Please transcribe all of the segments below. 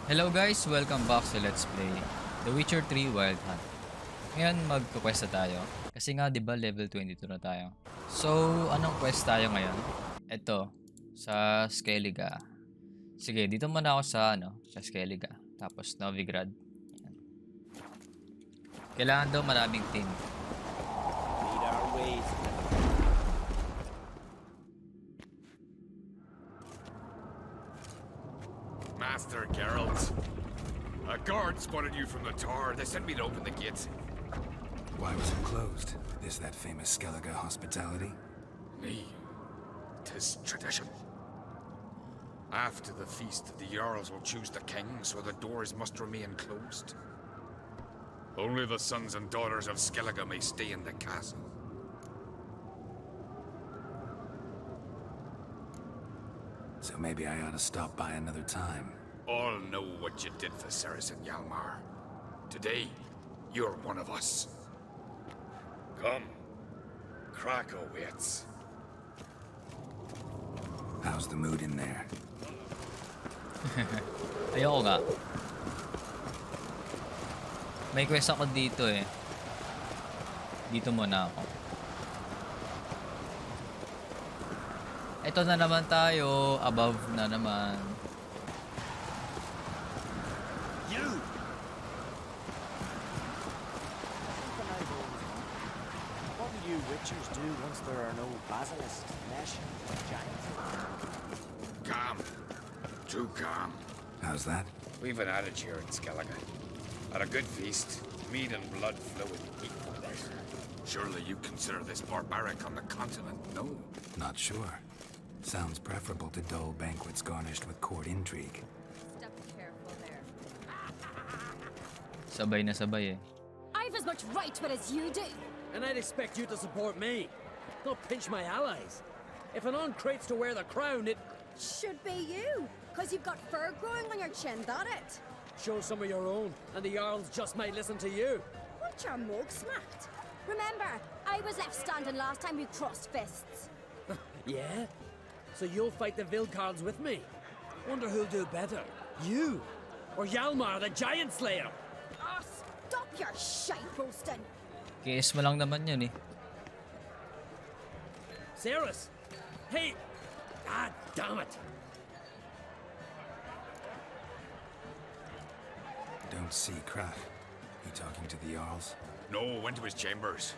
Hello guys! Welcome back sa Let's Play The Witcher 3 Wild Hunt. Ngayon magka-quest na tayo. Kasi nga 'di ba level 22 na tayo. So, anong quest tayo ngayon? Ito, sa Skellige. Sige, dito muna ako sa Skellige. Tapos Novigrad. Ayan. Kailangan daw maraming team. Lead our ways. Master Geralt. A guard spotted you from the tower. They sent me to open the gates. Why was it closed? Is that famous Skellige hospitality? Me. 'Tis tradition. After the feast, the Jarls will choose the king, so the doors must remain closed. Only the sons and daughters of Skellige may stay in the castle. So maybe I ought to stop by another time. All know what you did for Saracen Hjalmar. Today, you're one of us. Come. Krakow waits. How's the mood in there? Ayoko nga. May quest ako dito eh. Dito muna ako. Ito na naman tayo. Above na naman. You! What will you witchers do once there are no basilisks, mesh, or giants? Calm. Too calm. How's that? We've an adage here in Skellige. At a good feast, meat and blood flow in equal measure. Surely you consider this barbaric on the continent, no? Not sure. Sounds preferable to dull banquets garnished with court intrigue. Step careful there. Sabay na sabay eh. I've as much right to it as you do. And I'd expect you to support me, not pinch my allies. If an crates to wear the crown, it Should be you, because you've got fur growing on your chin, that it? shows some of your own, and the Jarls just might listen to you. Want your mug smacked? Remember, I was left standing last time we crossed fists. Yeah? So you'll fight the Vilcards with me? Wonder who'll do better, you or Hjalmar the Giant Slayer? Oh, stop your shite roasting. KS mo lang naman yun eh. Ceres? Hey! God damn it! Don't see Krach. He talking to the Jarls? No, went to his chambers.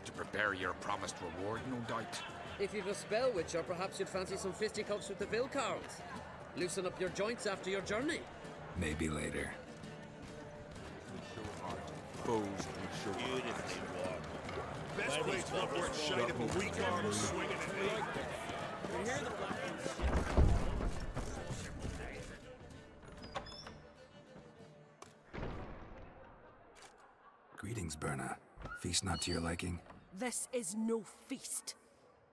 To prepare your promised reward, no doubt. If you've a spell witcher, perhaps you'd fancy some fisticuffs with the Vilcards. Loosen up your joints after your journey. Maybe later. Beautifully warm. Best way to avoid shite if a weak arm is swinging at me. Greetings, Berna. Feast not to your liking? This is no feast.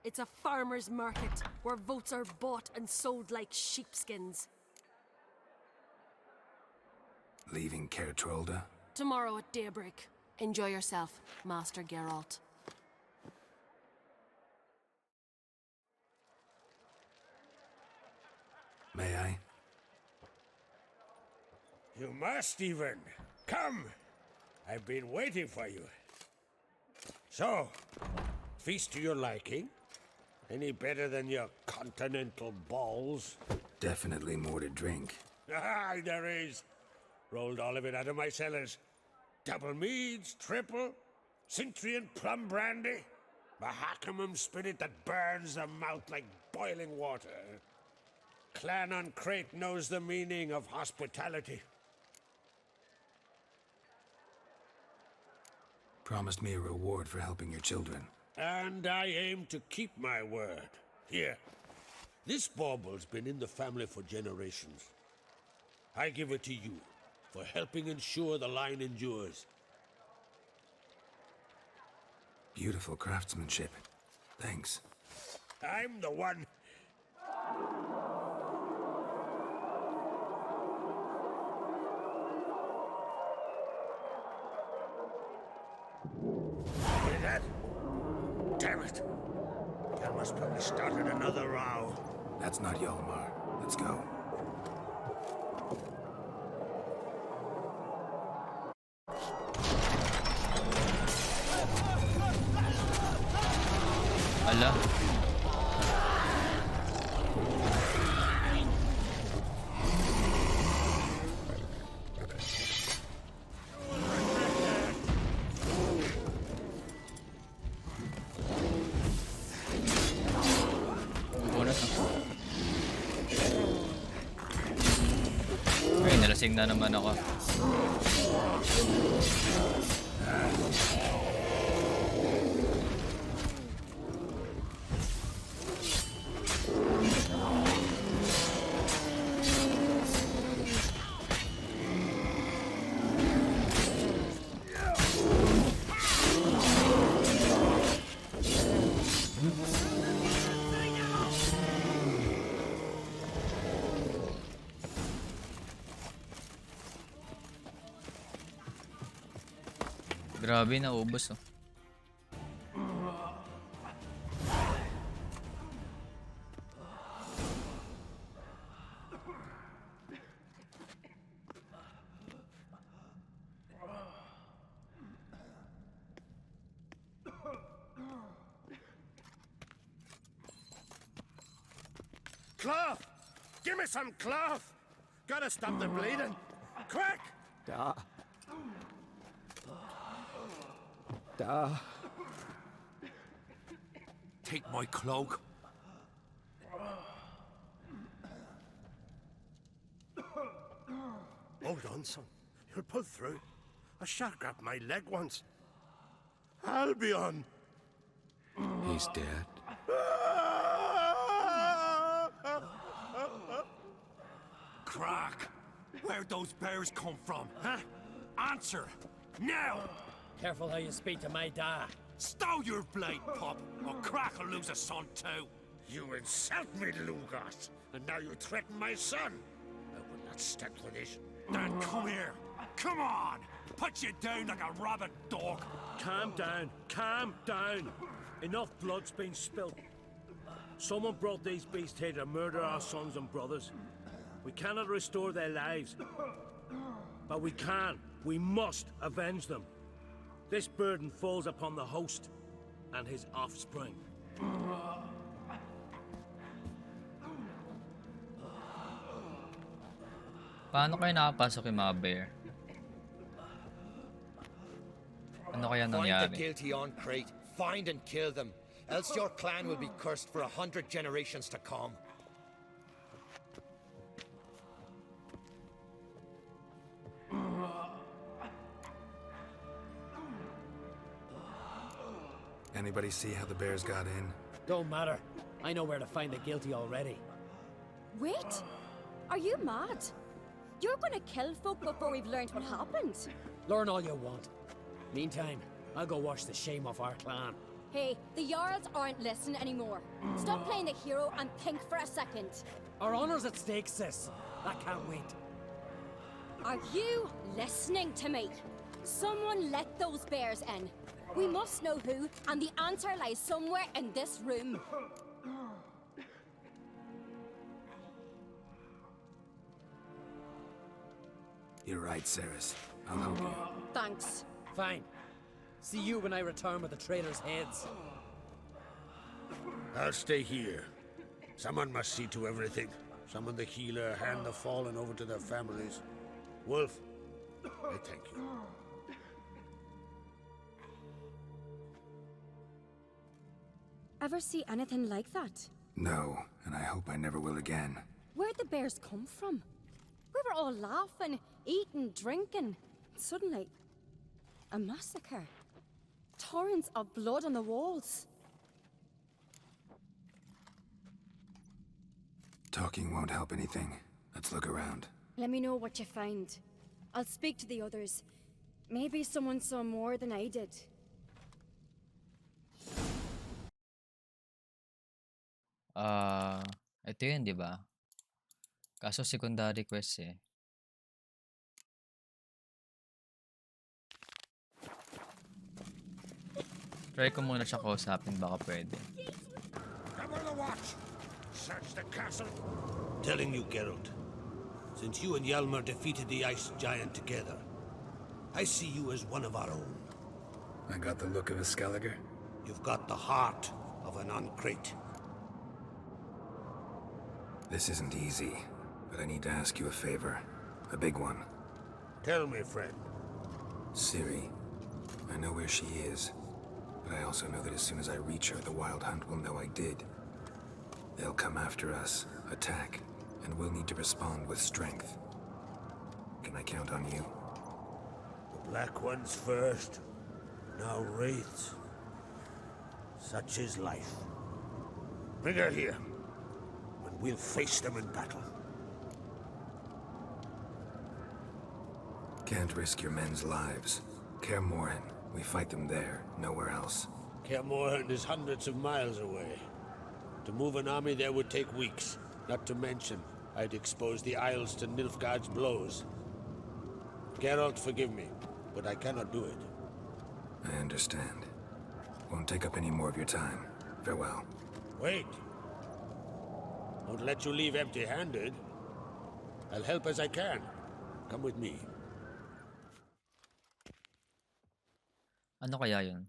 It's a farmer's market where votes are bought and sold like sheepskins. Leaving Kertrolda? Tomorrow at daybreak. Enjoy yourself, Master Geralt. May I? You must even. Come. I've been waiting for you. So, feast to your liking? Any better than your continental balls? Definitely more to drink. Ah, there is. Rolled all of it out of my cellars. Double meads, triple, Cintrian plum brandy, Mahakimum spirit that burns the mouth like boiling water. Clan on Crate knows the meaning of hospitality. Promised me a reward for helping your children. And I aim to keep my word. Here, this bauble's been in the family for generations. I give it to you for helping ensure the line endures. Beautiful craftsmanship. Thanks. I'm the one. Hear that? Damn it. That must probably started another row. That's not Hjalmar. Let's go. Ala. Bunot ah. Ay, nalasing na naman ako. Grabe, naubos oh. Cloth! Give me some cloth! Gotta stop the bleeding! Quick! Da. Da. Take my cloak. Hold on, son. You'll pull through. A shark grabbed my leg once. Albion! He's dead. Crack! Where'd those bears come from, huh? Answer! Now! Careful how you speak to my dad. Stow your blade, pup, or Crack will lose a son too. You insult me, Lugas, and now you threaten my son. I will not stand for this. Dan, come here. Come on! Put you down like a rabid dog. Calm down. Calm down. Enough blood's been spilt. Someone brought these beasts here to murder our sons and brothers. We cannot restore their lives. But we can. We must avenge them. This burden falls upon the host and his offspring. Paano kayo nakapasok yung mga bear? Ano kaya Find the nangyari? guilty on Crate. Find and kill them. Else your clan will be cursed for 100 generations to come. Anybody see how the bears got in? Don't matter. I know where to find the guilty already. Wait! Are you mad? You're gonna kill folk before we've learned what happened. Learn all you want. Meantime, I'll go wash the shame off our clan. Hey, the Jarls aren't listening anymore. Stop playing the hero and think for a second. Our honor's at stake, sis. I can't wait. Are you listening to me? Someone let those bears in. We must know who, and the answer lies somewhere in this room. You're right, Ceres. I'll help you. Thanks. Fine. See you when I return with the traitors' heads. I'll stay here. Someone must see to everything. Summon the healer, hand the fallen over to their families. Wolf, I thank you. Ever see anything like that? No, and I hope I never will again. Where'd the bears come from? We were all laughing, eating, drinking. Suddenly, a massacre. Torrents of blood on the walls. Talking won't help anything. Let's look around. Let me know what you find. I'll speak to the others. Maybe someone saw more than I did. Ito yun, di ba? Kaso secondary quest eh. Try ko muna siya kausapin, baka pwede. Cover the watch! Search the castle! Telling you, Geralt. Since you and Hjalmar defeated the ice giant together, I see you as one of our own. I got the look of a Skelliger. You've got the heart of an uncrate. This isn't easy, but I need to ask you a favor. A big one. Tell me, friend. Ciri. I know where she is, but I also know that as soon as I reach her, the Wild Hunt will know I did. They'll come after us, attack, and we'll need to respond with strength. Can I count on you? The Black Ones first, now Wraiths. Such is life. Bring her here, and we'll face them in battle. Can't risk your men's lives. Kaer Morhen, we fight them there, nowhere else. Kaer Morhen is hundreds of miles away. To move an army there would take weeks. Not to mention, I'd expose the Isles to Nilfgaard's blows. Geralt, forgive me, but I cannot do it. I understand. Won't take up any more of your time. Farewell. Wait. Won't let you leave empty-handed. I'll help as I can. Come with me. Ano kaya yun?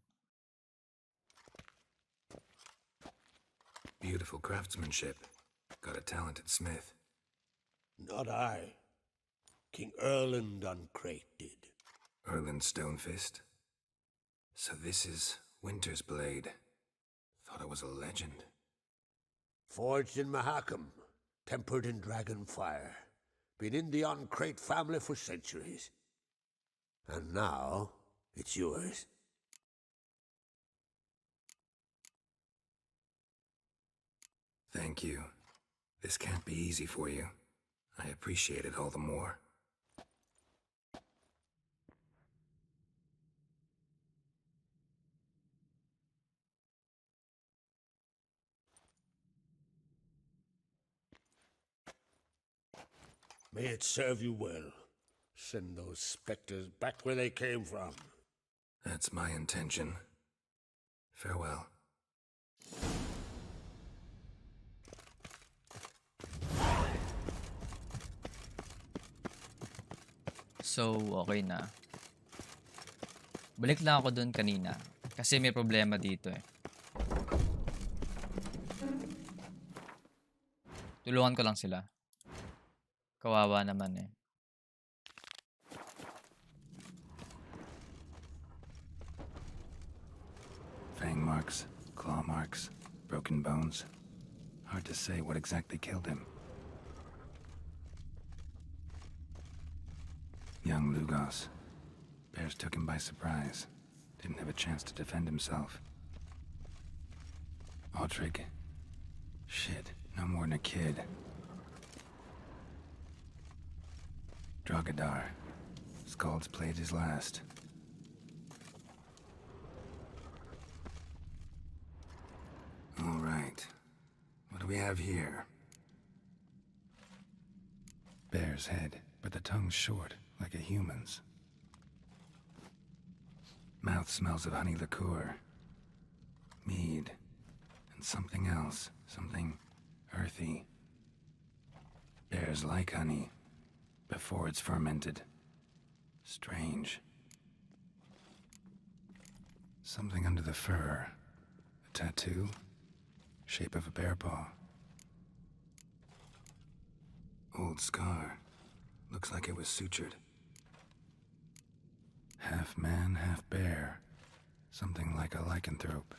Beautiful craftsmanship. Got a talented smith. Not I. King Erland Uncrate did. Erland Stonefist? So this is Winter's Blade. Thought it was a legend. Forged in Mahakam, tempered in dragon fire. Been in the Uncrate family for centuries. And now, it's yours. Thank you. This can't be easy for you. I appreciate it all the more. May it serve you well. Send those specters back where they came from. That's my intention. Farewell. So, okay na. Balik lang ako dun kanina. Kasi may problema dito eh. Tulungan ko lang sila. Kawawa naman eh. Fang marks, claw marks, broken bones. Hard to say what exactly killed him. Young Lugos. Bears took him by surprise. Didn't have a chance to defend himself. Aldrich. Shit, no more than a kid. Drogadar. Skald's played his last. All right. What do we have here? Bear's head, but the tongue's short, like a human's. Mouth smells of honey liqueur. Mead. And something else. Something earthy. Bears like honey. Before it's fermented. Strange. Something under the fur. A tattoo? Shape of a bear paw. Old scar. Looks like it was sutured. Half man, half bear. Something like a lycanthrope.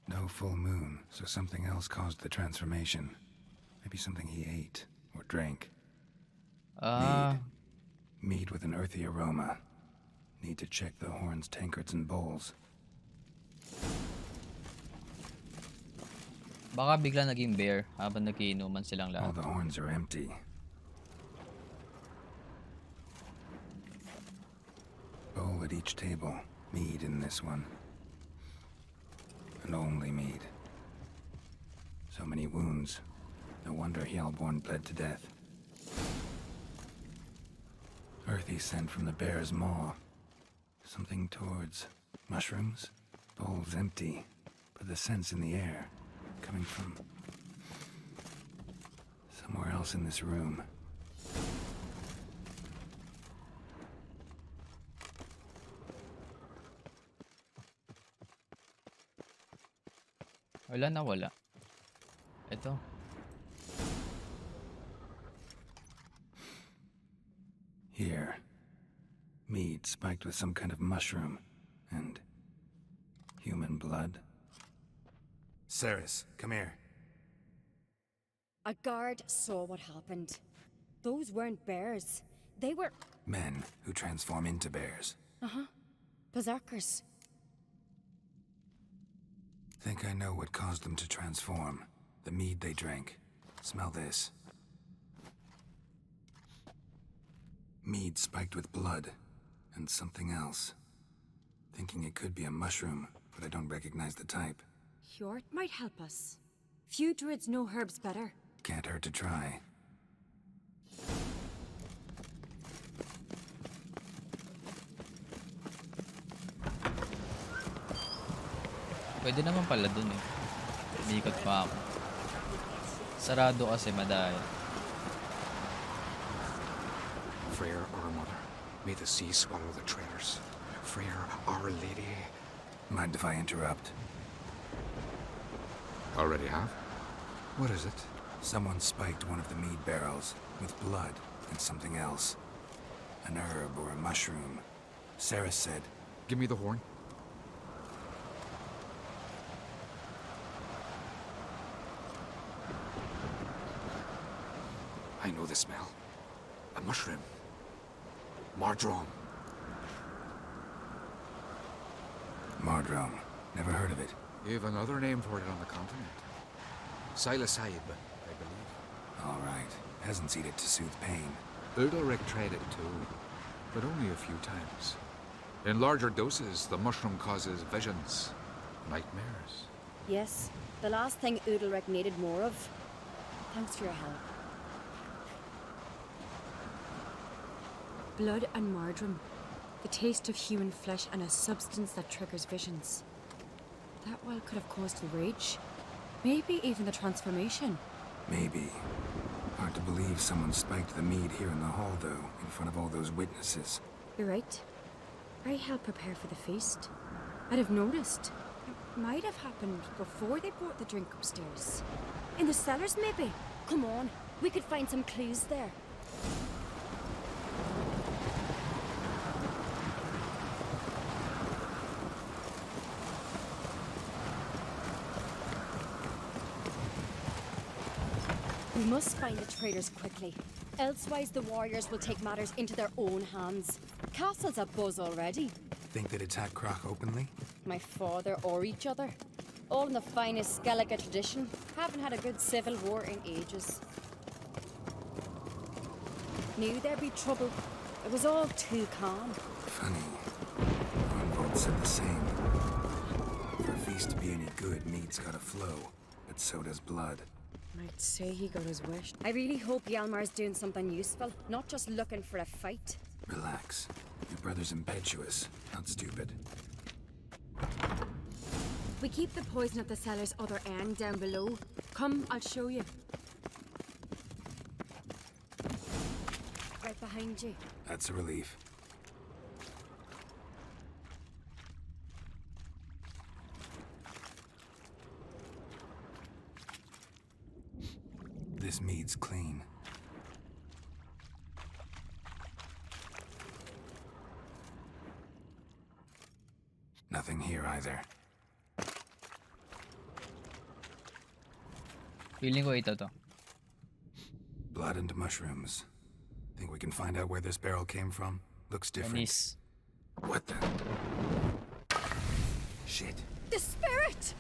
No full moon, so something else caused the transformation. Maybe something he ate or drank. Mead with an earthy aroma. Need to check the horns, tankards, and bowls. Baka bigla naging bear habang nagiinuman silang All lahat. the horns are empty. Bowl at each table. Mead in this one. And only mead. So many wounds. No wonder Hjalborn bled to death. Earthy scent from the bear's maw. Something towards mushrooms. Bowl's empty, but the scent's in the air. Coming from somewhere else in this room. Wala na wala. Ito. Here. Meat spiked with some kind of mushroom. And human blood. Ceres, come here. A guard saw what happened. Those weren't bears. They were... Men who transform into bears. berserkers. Think I know what caused them to transform. The mead they drank. Smell this. Mead spiked with blood. And something else. Thinking it could be a mushroom, but I don't recognize the type. Hjort might help us. Few druids know herbs better. Can't hurt to try. Pwede naman pala dun eh. Umiikot pa ako. Sarado kasi madaya. Freyr, our mother, may the sea swallow the traitors. Freyr, our lady. Mind if I interrupt? Already have? What is it? Someone spiked one of the mead barrels with blood and something else. An herb or a mushroom. Sarah said... Give me the horn. I know the smell. A mushroom. Mardrome. Mardrome. Never heard of it. You've another name for it on the continent. Psilocybin, I believe. All right. Hasn't eat it to soothe pain. Udalric tried it too, but only a few times. In larger doses, the mushroom causes visions, nightmares. Yes, the last thing Udalric needed more of. Thanks for your help. Blood and marjoram. The taste of human flesh and a substance that triggers visions. That well could have caused the rage. Maybe even the transformation. Maybe. Hard to believe someone spiked the mead here in the hall, though, in front of all those witnesses. You're right. I helped prepare for the feast. I'd have noticed. It might have happened before they brought the drink upstairs. In the cellars, maybe? Come on, we could find some clues there. We must find the traitors quickly. Elsewise, the warriors will take matters into their own hands. Castle's abuzz already. Think they'd attack Croc openly? My father or each other. All in the finest Skellige tradition. Haven't had a good civil war in ages. Knew there'd be trouble. It was all too calm. Funny. Arnvold said the same. For a feast to be any good, mead's gotta flow. But so does blood. Might say he got his wish. I really hope Hjalmar's doing something useful, not just looking for a fight. Relax. Your brother's impetuous, not stupid. We keep the poison at the cellar's other end down below. Come, I'll show you. Right behind you. That's a relief. This mead's clean. Nothing here either. Feeling ko ito to. Blood and mushrooms. Think we can find out where this barrel came from? Looks different. Anis. What the? Shit. The spirit!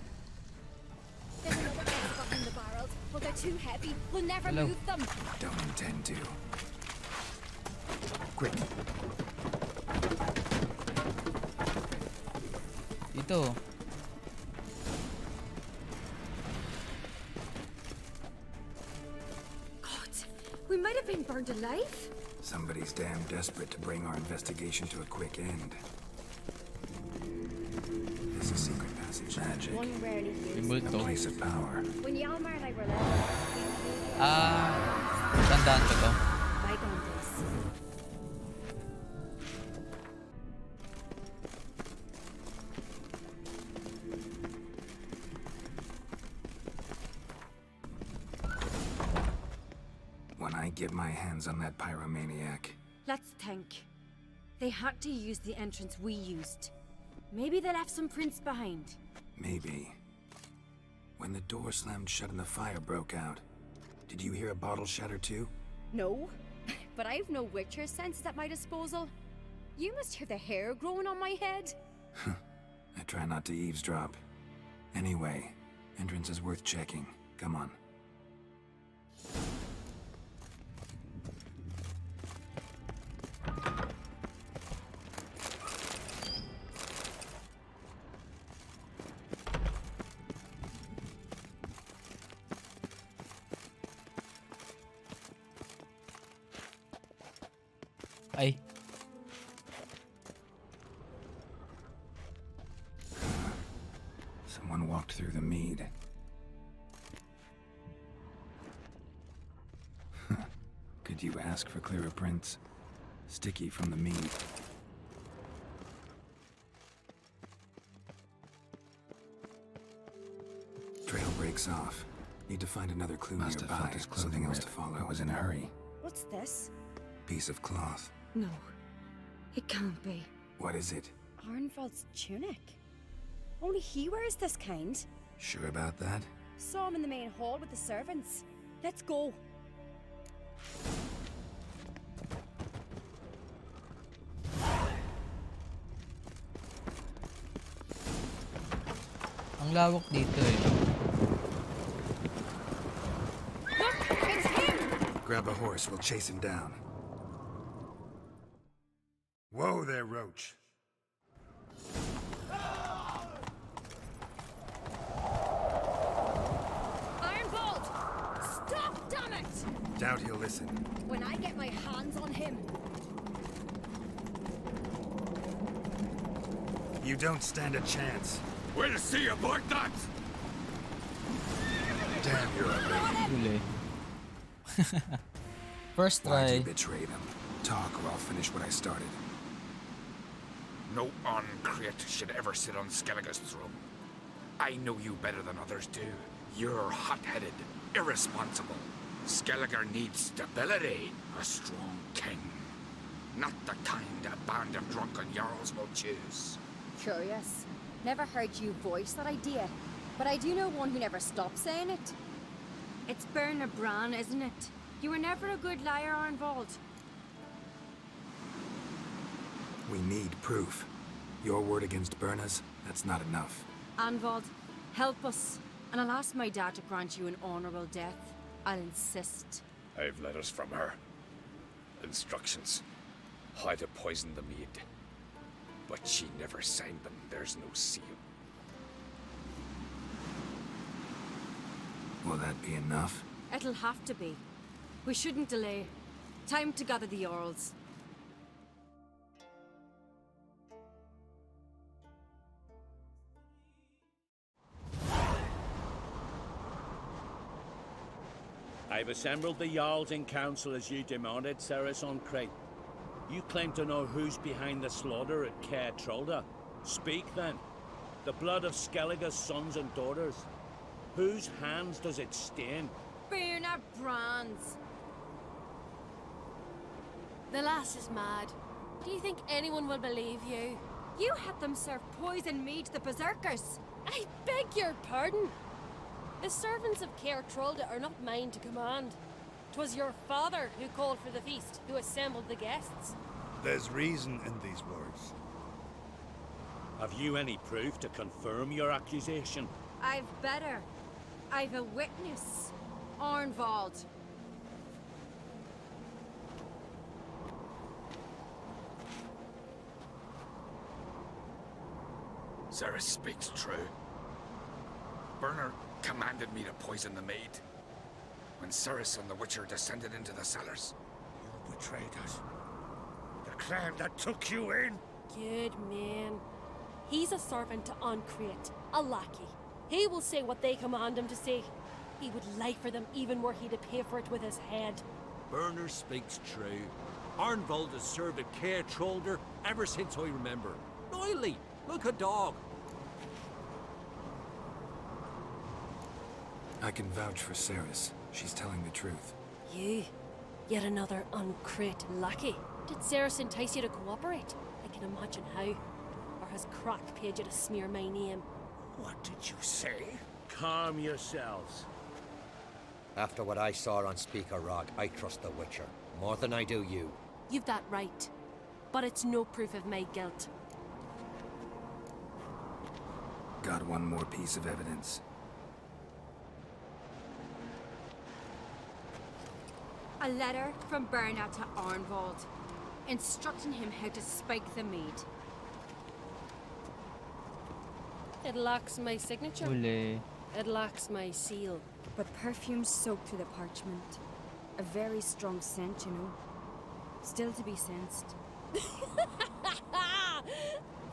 There's another one in the barrels, but they're too heavy. We'll never Hello. move them. Don't intend to. Quick. Ito. God, we might have been burned alive. Somebody's damn desperate to bring our investigation to a quick end. There's a secret passage. Magic. One rarely A used. Multo. place of power. When Hjalmar and I were little, Tandaan ko to. bygone days. get my hands on that pyromaniac. Let's think. They had to use the entrance we used. Maybe they left some prints behind. Maybe. When the door slammed shut and the fire broke out, did you hear a bottle shatter too? No, but I've no Witcher sense at my disposal. You must hear the hair growing on my head. I try not to eavesdrop. Anyway, entrance is worth checking. Come on. Ay, Someone walked through the mead. Could you ask for clearer prints? Sticky from the mead. Trail breaks off. Need to find another clue Must have nearby. felt his clothing Something else to rip. follow. I was in a hurry. What's this? Piece of cloth. No, it can't be. What is it? Arnvald's tunic. Only he wears this kind. Sure about that? Saw him in the main hall with the servants. Let's go. ang lawak dito eh. Look, it's him! Grab a horse, we'll chase him down. Whoa there, Roach. Ironbolt! Stop, damn it! Doubt he'll listen. When I get my hands on him. You don't stand a chance. We'll see about that! Damn, you're a lady. Huli. First Why'd you try. betray them? Talk or I'll finish what I started. No uncreate should ever sit on Skellige's throne. I know you better than others do. You're hot-headed, irresponsible. Skellige needs stability, a strong king. Not the kind a band of drunken jarls will choose. Curious. Never heard you voice that idea, but I do know one who never stops saying it. It's Berna Bran, isn't it? You were never a good liar, Arnvald. We need proof. Your word against Berna's, that's not enough. Arnvald, help us, and I'll ask my dad to grant you an honorable death. I'll insist. I've letters from her. Instructions. How to poison the mead. But she never signed them. There's no seal. Will that be enough? It'll have to be. We shouldn't delay. Time to gather the Jarls. I've assembled the Jarls in council as you demanded, Ceres on Crate. You claim to know who's behind the slaughter at Caer Trolda. Speak then. The blood of Skellige's sons and daughters. Whose hands does it stain? Berna Bran's. The lass is mad. Do you think anyone will believe you? You had them serve poison mead to the berserkers. I beg your pardon. The servants of Caer Trolda are not mine to command. 'Twas your father who called for the feast, who assembled the guests. There's reason in these words. Have you any proof to confirm your accusation? I've better. I've a witness. Arnvald. Ceres speaks true. Berner commanded me to poison the maid. When Ceres and the Witcher descended into the cellars. You betrayed us. The clan that took you in. Good man. He's a servant to Ancreate, a lackey. He will say what they command him to say. He would lie for them even were he to pay for it with his head. Berner speaks true. Arnvald has served at Caer Trolder ever since I remember. Noily, look a dog. I can vouch for Ceres. She's telling the truth. You. Yet another uncrate lackey. Did Ceres entice you to cooperate? I can imagine how. Or has Crack paid you to smear my name? What did you say? Calm yourselves. After what I saw on Speaker Rock, I trust the Witcher more than I do you. You've that right. But it's no proof of my guilt. Got one more piece of evidence. A letter from Berna to Arnvald, instructing him how to spike the mead. It lacks my signature. Uli. It lacks my seal. But perfume soaked through the parchment. A very strong scent, you know. Still to be sensed.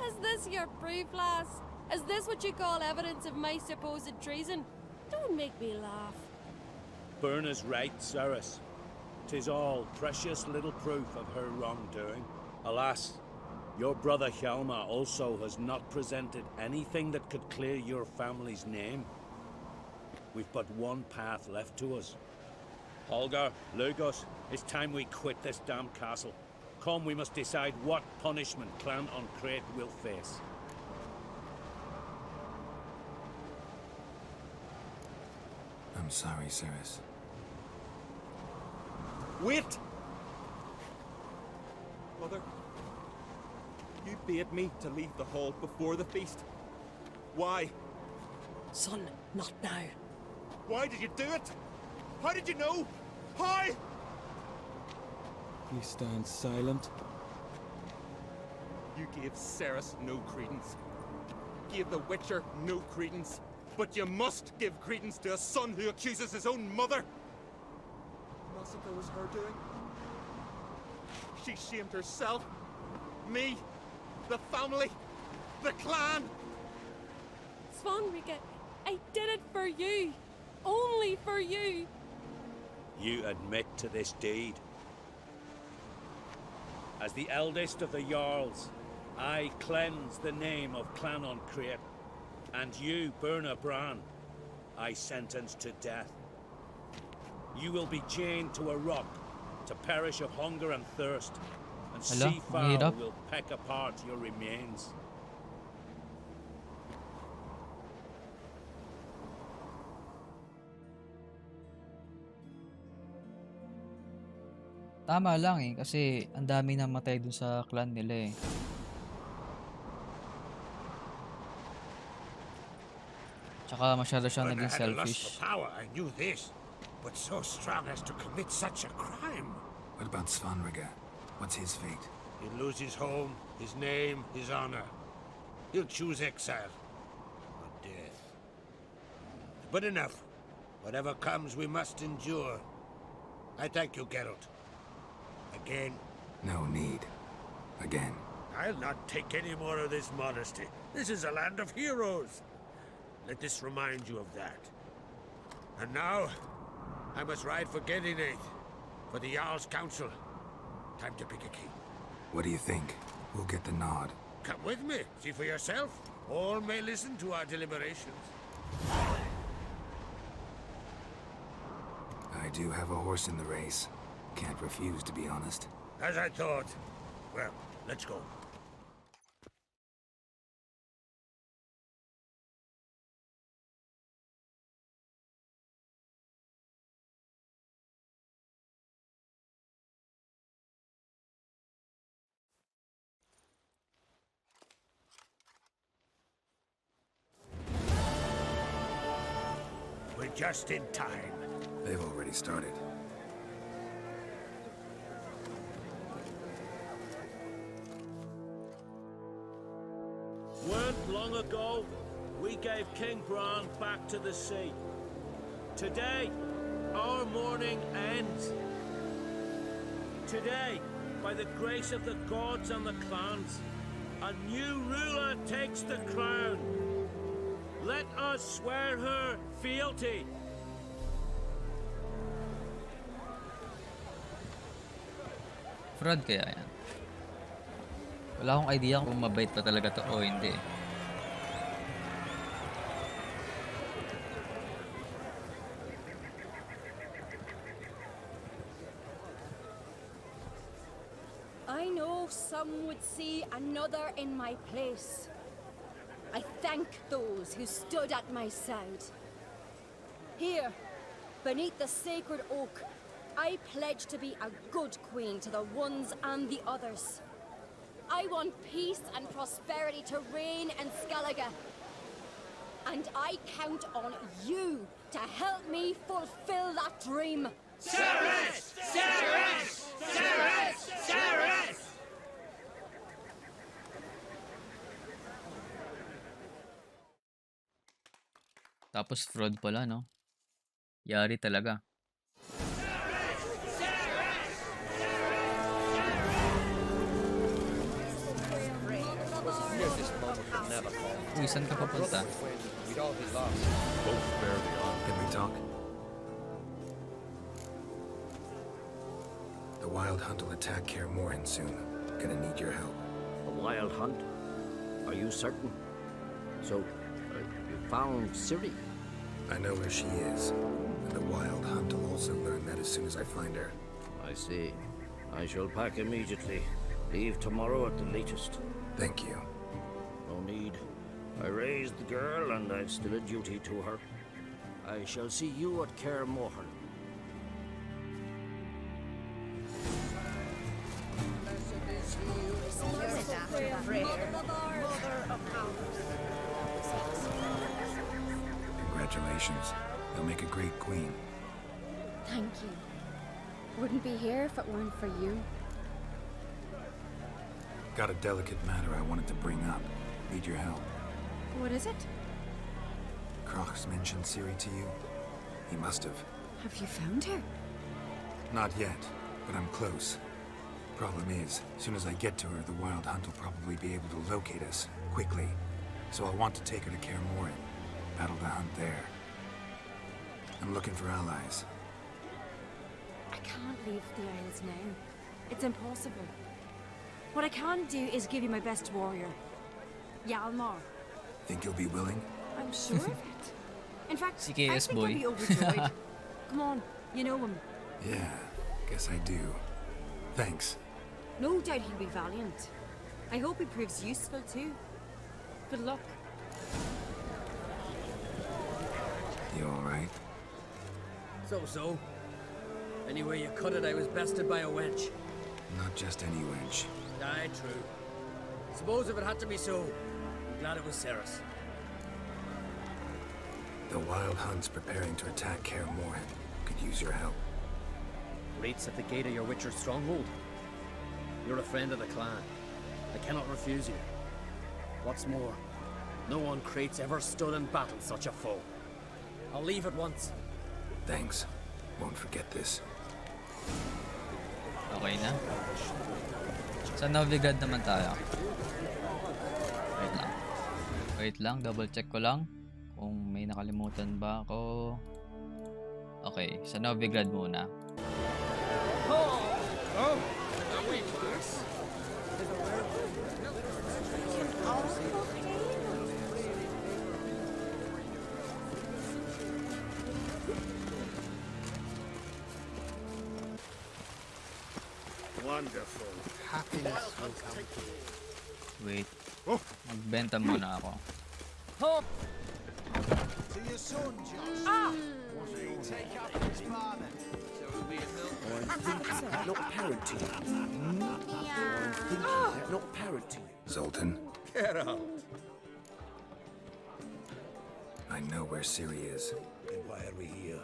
Is this your proof, lass? Is this what you call evidence of my supposed treason? Don't make me laugh. Berna's right, Ceres. 'Tis all precious little proof of her wrongdoing. Alas, your brother Hjalmar also has not presented anything that could clear your family's name. We've but one path left to us. Holger, Lugos, it's time we quit this damn castle. Come, we must decide what punishment Clan Uncrate will face. I'm sorry, Ceres. Wait! Mother, you bade me to leave the hall before the feast. Why? Son, not now. Why did you do it? How did you know? How? You stand silent. You gave Ceres no credence. Gave the Witcher no credence. But you must give credence to a son who accuses his own mother. Massacre was her doing. She shamed herself, me, the family, the clan. Svanrika, I did it for you. Only for you. You admit to this deed. As the eldest of the Jarls, I cleanse the name of Clan Uncrate, and you, Berna Bran, I sentence to death. You will be chained to a rock to perish of hunger and thirst, and Hala, ang seafowl hirap. will peck apart your remains. Tama lang eh, kasi ang dami namatay dun sa clan nila eh. Tsaka masyado siyang When I naging had a lust selfish. for power, I knew this. But so strong as to commit such a crime. What about Svanrika? What's his fate? He'll lose his home, his name, his honor. He'll choose exile. Or death. But enough. Whatever comes, we must endure. I thank you, Geralt. Again. No need. Again. I'll not take any more of this modesty. This is a land of heroes. Let this remind you of that. And now, I must ride for Gedinate, for the Jarl's Council. Time to pick a king. What do you think? We'll get the nod. Come with me, see for yourself. All may listen to our deliberations. I do have a horse in the race. Can't refuse, to be honest. As I thought. Well, let's go. We're just in time. They've already started. Weren't long ago, we gave King Bran back to the sea. Today, our mourning ends. Today, by the grace of the gods and the clans, a new ruler takes the crown. Let us swear her fealty. Fraud kaya yan? Wala akong idea kung mabait pa talaga to o hindi. I know some would see another in my place. I thank those who stood at my side. Here, beneath the sacred oak, I pledge to be a good queen to the ones and the others. I want peace and prosperity to reign in Skellige. And I count on you to help me fulfill that dream. Ceres! Ceres! Ceres! Ceres! Tapos fraud pala, no? Yari talaga. Uy, saan ka papunta? We'd all be lost. Both barely on. Can we talk? The Wild Hunt will attack Kaer Morhen soon. Gonna need your help. A wild hunt? Are you certain? So, you found Ciri? I know where she is. And the Wild Hunt will also learn that as soon as I find her. I see. I shall pack immediately. Leave tomorrow at the latest. Thank you. No need. I raised the girl, and I've still a duty to her. I shall see you at Kaer Morhen. Congratulations. You'll make a great queen. Thank you. Wouldn't be here if it weren't for you. Got a delicate matter I wanted to bring up. Need your help. What is it? Crocs mentioned Ciri to you? He must have. Have you found her? Not yet, but I'm close. Problem is, as soon as I get to her, the Wild Hunt will probably be able to locate us, quickly. So I'll want to take her to Kaer Morhen. Battle the hunt there. I'm looking for allies. I can't leave the Isles now. It's impossible. What I can do is give you my best warrior, Hjalmar. Think you'll be willing? I'm sure of it. In fact, I CKS think boy. I'll be overjoyed. Come on, you know him. Yeah, guess I do. Thanks. No doubt he'll be valiant. I hope he proves useful too. Good luck. You alright? So. Anyway you cut it, I was bested by a wench. Not just any wench. Aye, true. Suppose if it had to be so, I'm glad it was Ceres. The Wild Hunt's preparing to attack Kaer Morhen. Could use your help. Rates at the gate of your Witcher's stronghold. You're a friend of the clan. I cannot refuse you. What's more, no one Krait's ever stood in battle such a foe. I'll leave at once. Thanks. Won't forget this. Okay na. Sa Novigrad naman tayo. Wait lang, double check ko lang kung may nakalimutan ba ako. Okay, sa Novigrad muna. Wonderful. Happiness will come. Wait. Magbenta muna ako. To your son, Josh. Ah! Take after his father. I'm thinking they're not parent to you. I'm thinking they're not parent to you. Zoltan, Get out. I know where Ciri is. Then why are we here?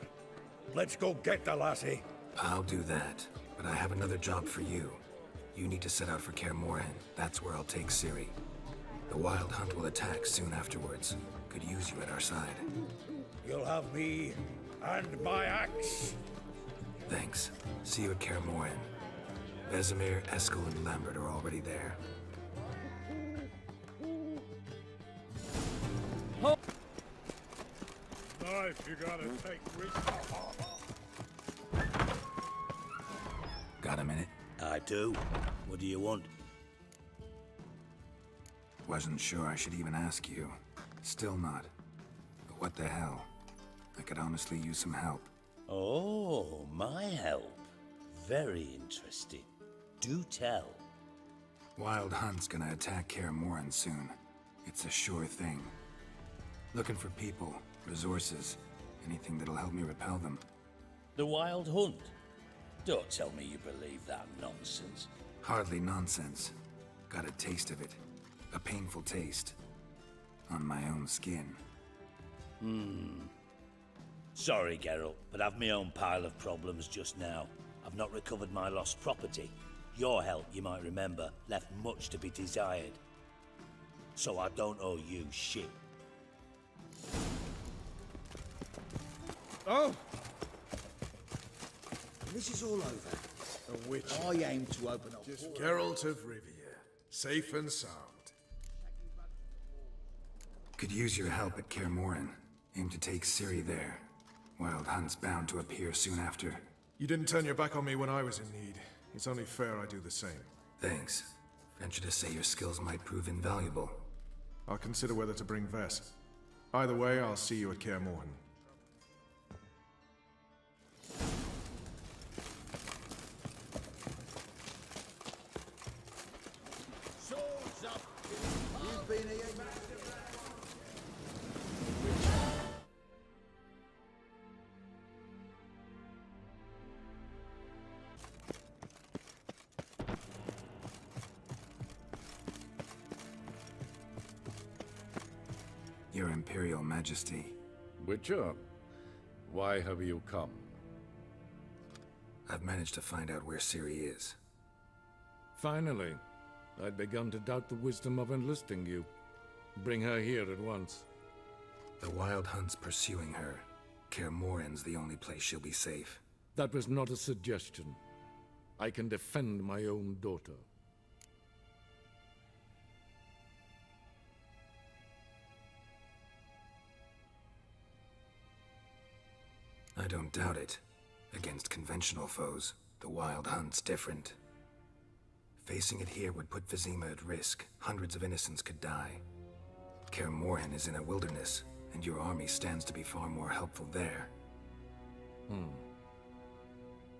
Let's go get the lassie. I'll do that, but I have another job for you. You need to set out for Kaer Morhen. That's where I'll take Ciri. The Wild Hunt will attack soon afterwards. Could use you at our side. You'll have me and my axe. Thanks. See you at Kaer Morhen. Vesemir, Eskel, and Lambert are already there. Nice, you gotta take risks. Got a minute? I do. What do you want? Wasn't sure I should even ask you. Still not. But what the hell? I could honestly use some help. Oh, my help. Very interesting. Do tell. Wild Hunt's gonna attack Kaer Morhen soon. It's a sure thing. Looking for people, resources, anything that'll help me repel them. The Wild Hunt? Don't tell me you believe that nonsense. Hardly nonsense. Got a taste of it. A painful taste. On my own skin. Sorry, Geralt, but I've my own pile of problems just now. I've not recovered my lost property. Your help, you might remember, left much to be desired. So I don't owe you shit. Oh! This is all over. A witch. I aim to open up. Geralt of Rivia, safe and sound. Could use your help at Kaer Morhen. Aim to take Ciri there. Wild Hunt's bound to appear soon after. You didn't turn your back on me when I was in need. It's only fair I do the same. Thanks. Venture to say your skills might prove invaluable. I'll consider whether to bring Vess. Either way, I'll see you at Kaer Morhen. Swords up! You've been here. Your Imperial Majesty. Witcher, why have you come? I've managed to find out where Ciri is. Finally. I'd begun to doubt the wisdom of enlisting you. Bring her here at once. The Wild Hunt's pursuing her. Kaer Morhen's the only place she'll be safe. That was not a suggestion. I can defend my own daughter. I don't doubt it. Against conventional foes, the Wild Hunt's different. Facing it here would put Vizima at risk. Hundreds of innocents could die. Kaer Morhen is in a wilderness, and your army stands to be far more helpful there.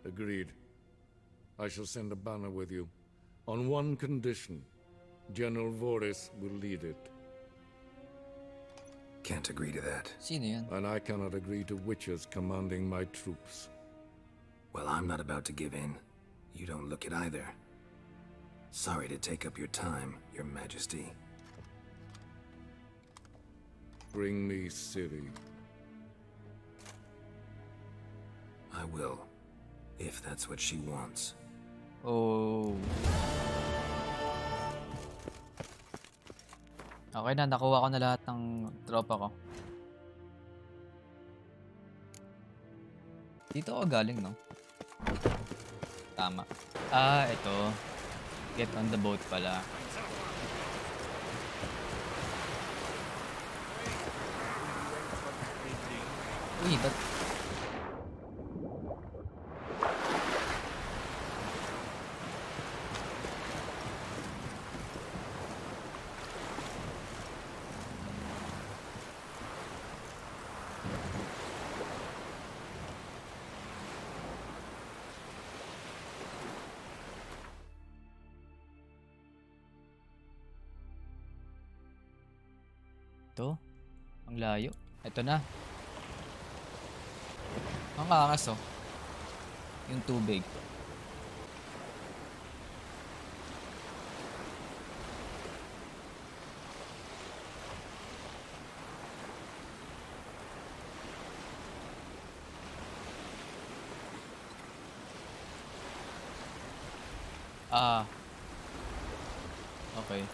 Agreed. I shall send a banner with you. On one condition. General Voris will lead it. Can't agree to that. Sino yan? And I cannot agree to witches commanding my troops. Well, I'm not about to give in. You don't look it either. Sorry to take up your time, Your Majesty. Bring me Ciri. I will, if that's what she wants. Oh. Okay na, nakuha ko na lahat ng tropa ko. Dito ako galing, no? Tama. Ah, ito. Get on the boat pala. Uy, ba't... Ito? Ang layo. Ito na. Ang angas, oh. Yung tubig. Ah. Okay.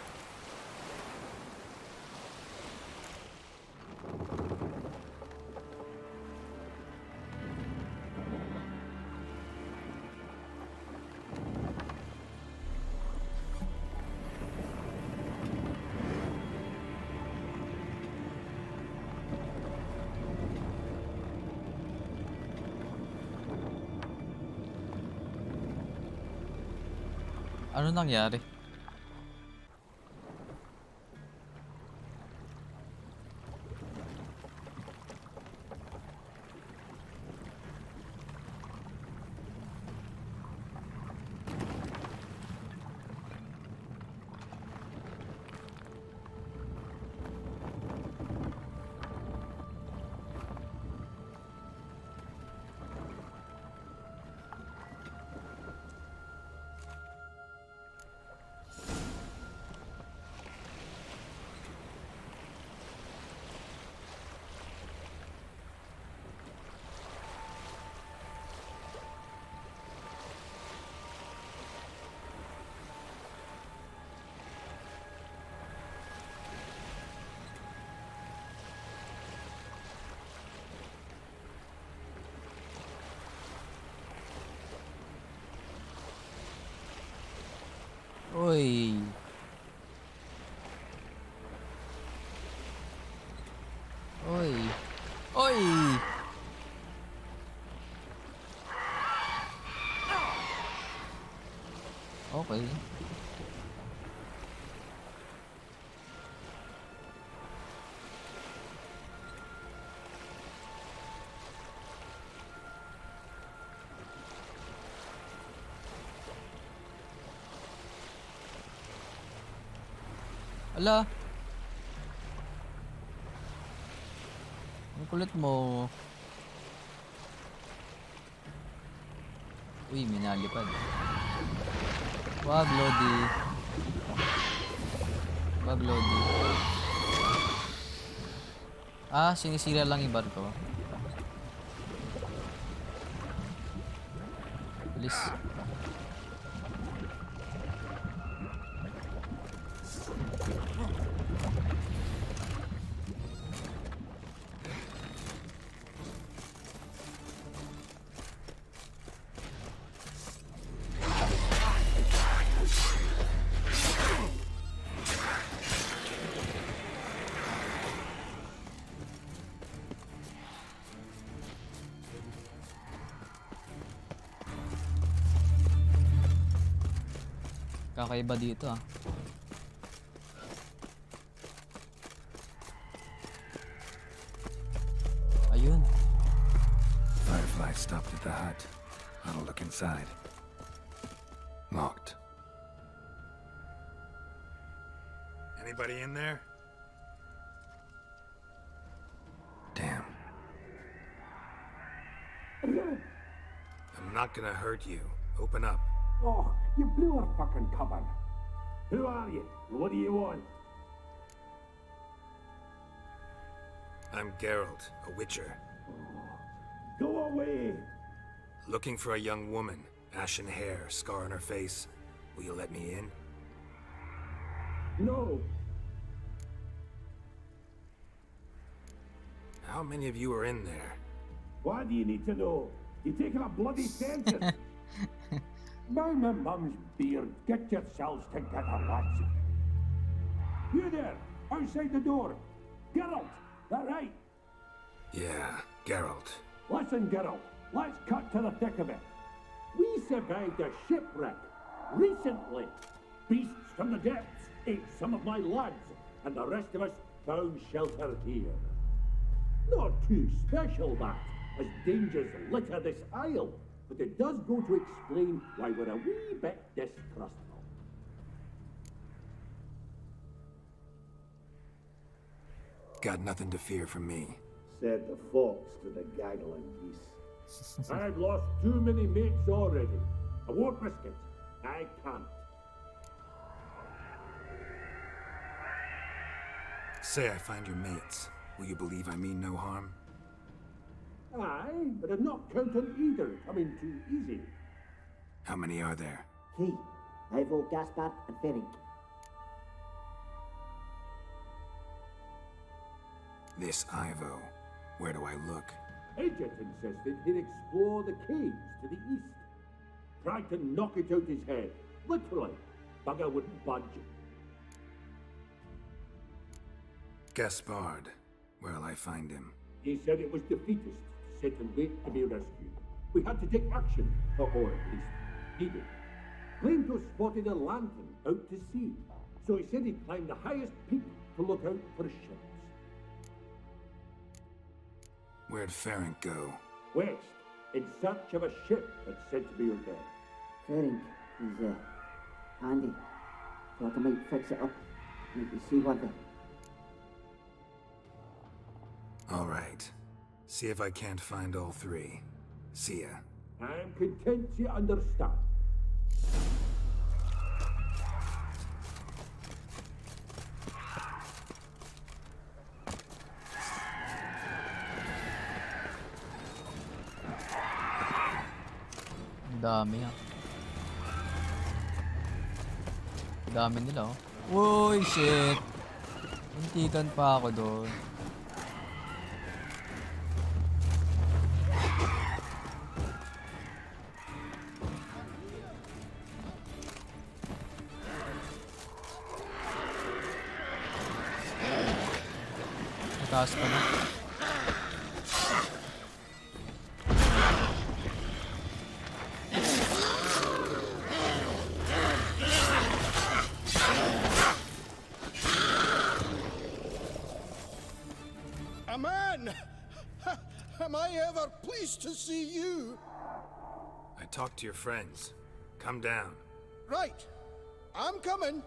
Ano nangyari? Oy. Oy! Okay. Ala. Ang kulit mo. Uy, may nalipad. Wag, Lodi. Wag, Lodi. Ah, sinisira lang yung barko. Bilis. Kakaiba dito ah. Ayun. Firefly stopped at the hut. I'll look inside. Locked. Anybody in there? Damn. I'm not gonna hurt you. Open up. Oh, you blew our fucking cover. Who are you? What do you want? I'm Geralt, a witcher. Go away! Looking for a young woman. Ashen hair, scar on her face. Will you let me in? No. How many of you are in there? Why do you need to know? You taking a bloody census? By my mum's beard, get yourselves together, lads. You there, outside the door. Geralt, that right? Yeah, Geralt. Listen, Geralt, let's cut to the thick of it. We survived a shipwreck recently. Beasts from the depths ate some of my lads, and the rest of us found shelter here. Not too special, that, as dangers litter this isle, but it does go to explain why we're a wee bit distrustful. Got nothing to fear from me. Said the fox to the gaggling geese. I've lost too many mates already. I won't risk it. I can't. Say I find your mates. Will you believe I mean no harm? Aye, but I'm not counting either coming too easy. How many are there? Three. Ivo, Gaspard, and Ferenc. This Ivo. Where do I look? Agent insisted he'd explore the caves to the east. Tried to knock it out his head. Literally. Bugger wouldn't budge. Gaspard. Where'll I find him? He said it was defeatist to sit and wait to be rescued. We had to take action, or at least he did. Claimed to have spotted a lantern out to sea, so he said he'd climb the highest peak to look out for ships. Where'd Ferenc go? West, in search of a ship that's said to be out there. Ferenc is handy. Thought I might fix it up. Make you see what the... All right. See if I can't find all three. See ya. I'm content you understand. Dami ah. Dami nila oh. Uy, shit. Muntikan pa ako doon. Taas pa na. A man! Am I ever pleased to see you? I talked to your friends. Come down. Right. I'm coming.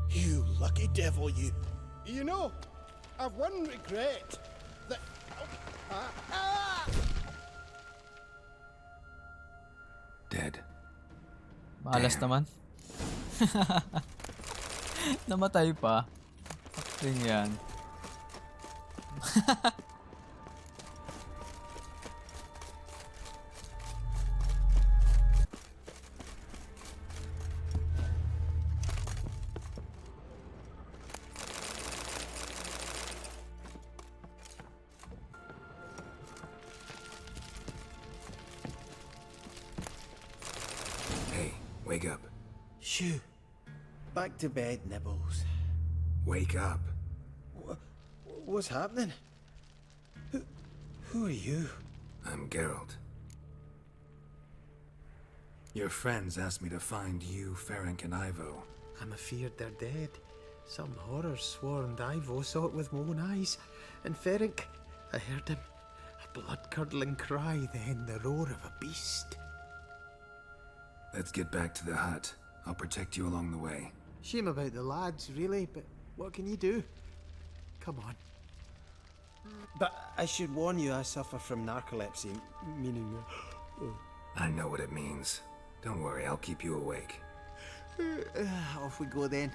You lucky devil, you. You know, I've one regret. That... Dead. Malas naman. Namatay pa. Acting yan. Hey, wake up. Shoo. Back to bed, Nibbles. Wake up. What's happening? Who are you? I'm Geralt. Your friends asked me to find you, Ferenc, and Ivo. I'm afeard they're dead. Some horrors swarmed Ivo, saw it with my own eyes. And Ferenc, I heard him. A blood-curdling cry, then the roar of a beast. Let's get back to the hut. I'll protect you along the way. Shame about the lads, really, but what can you do? Come on. But I should warn you, I suffer from narcolepsy, meaning... I know what it means. Don't worry, I'll keep you awake. Off we go then.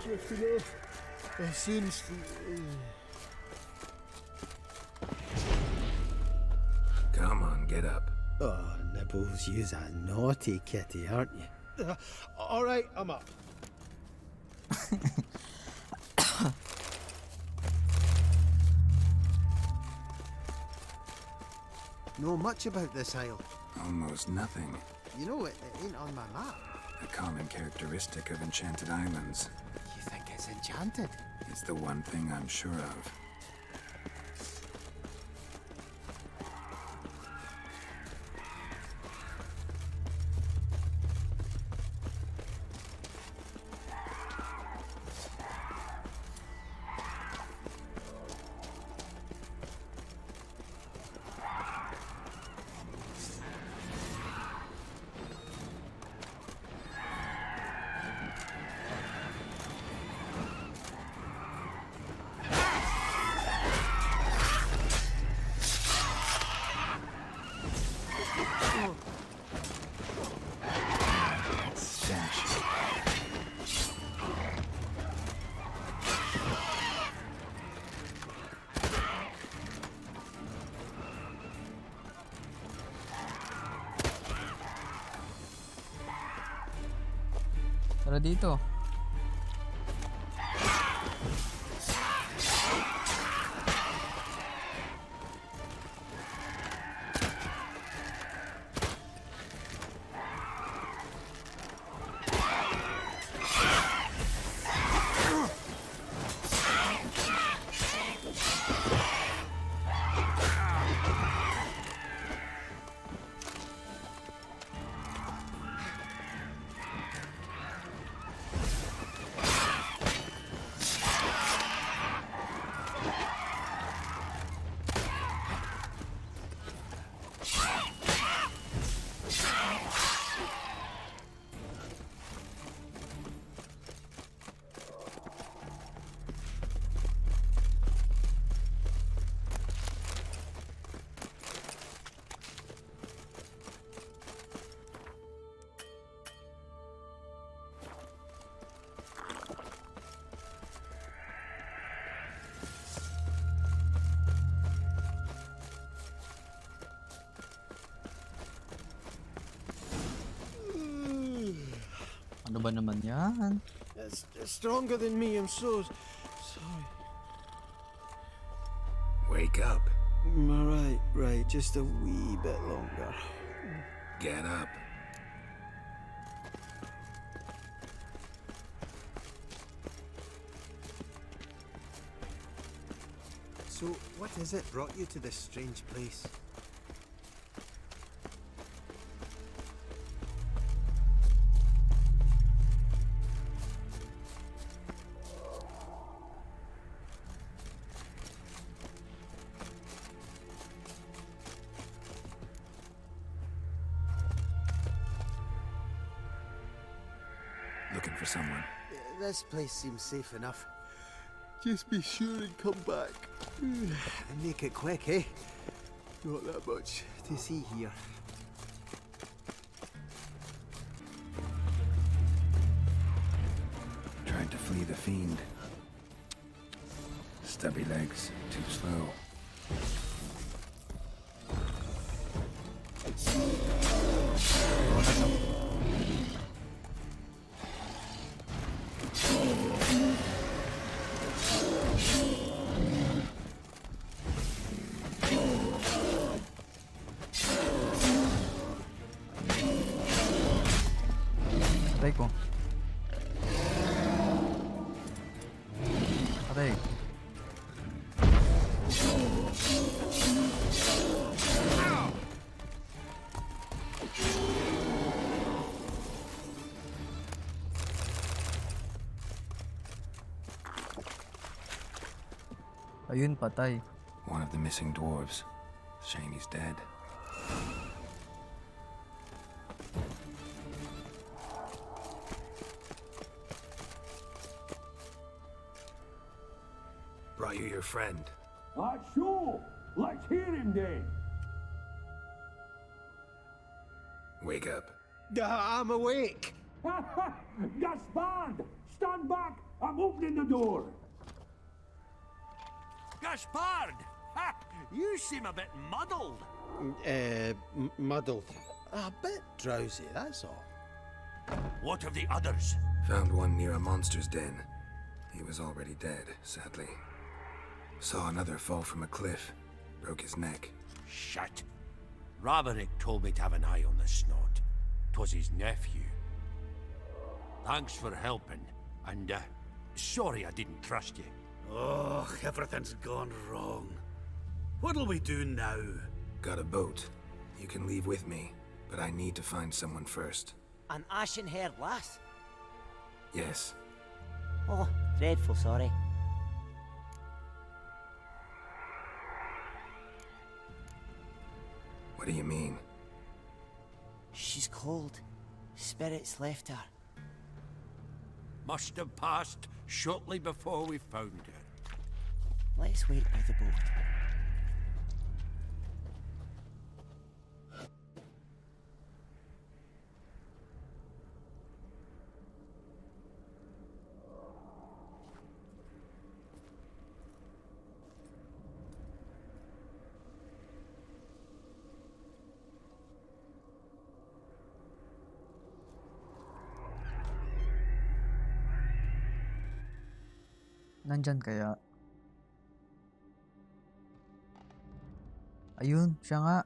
Drifting off. Seems Come on, get up. Oh, Nibbles, you's a naughty kitty, aren't you? all right, I'm up. Know much about this isle? Almost nothing. You know, it ain't on my map. A common characteristic of enchanted islands. You think it's enchanted? It's the one thing I'm sure of. Tara dito. Ano ba naman yan? It's stronger than me, I'm so sorry. Wake up. Right, just a wee bit longer. Get up. So, what is it brought you to this strange place? Looking for someone. This place seems safe enough. Just be sure and come back. And make it quick, eh? Not that much to see here. Tried to flee the fiend. Stubby legs, too slow. Patay ko. Patay. Ayun, patay. One of the missing dwarves. Shame he's dead. Brought you your friend. Sure. Let's hear him then. Wake up. I'm awake. Gaspard! Stand back! I'm opening the door. Gaspard! Ha! You seem a bit muddled. Muddled. A bit drowsy, that's all. What of the others? Found one near a monster's den. He was already dead, sadly. Saw another fall from a cliff. Broke his neck. Shit. Roderick told me to have an eye on the snot. 'Twas his nephew. Thanks for helping, and sorry I didn't trust you. Oh, everything's gone wrong. What'll we do now? Got a boat. You can leave with me, but I need to find someone first. An ashen-haired lass? Yes. Oh, dreadful sorry. What do you mean? She's cold. Spirits left her. Must have passed shortly before we found her. Let's wait by the boat. Nandyan kaya? Ayun, siya nga.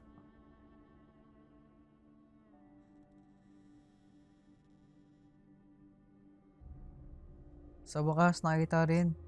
Sa wakas, nakita rin.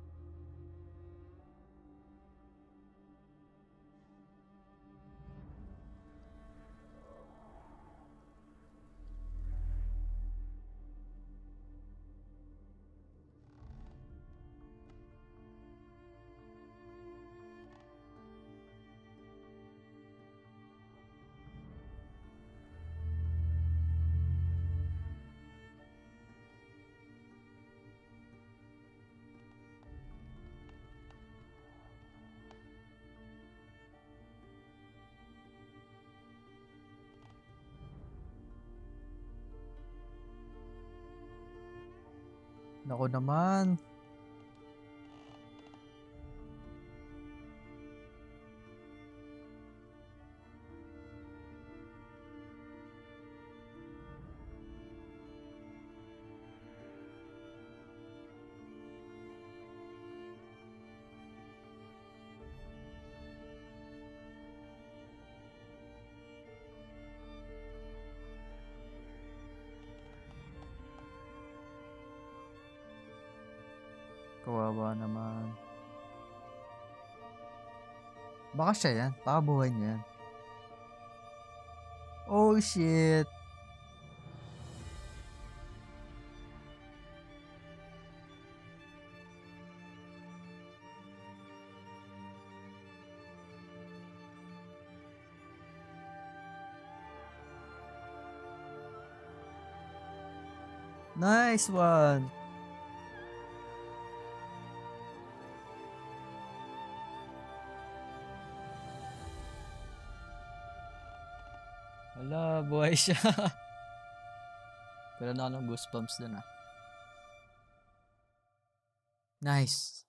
Nako naman. Kawawa naman. Baka siya yan. Baka buhay niya yan. Oh, shit. Nice one. Wala, buhay siya. Pero na ako ng goosebumps dun ah. Nice.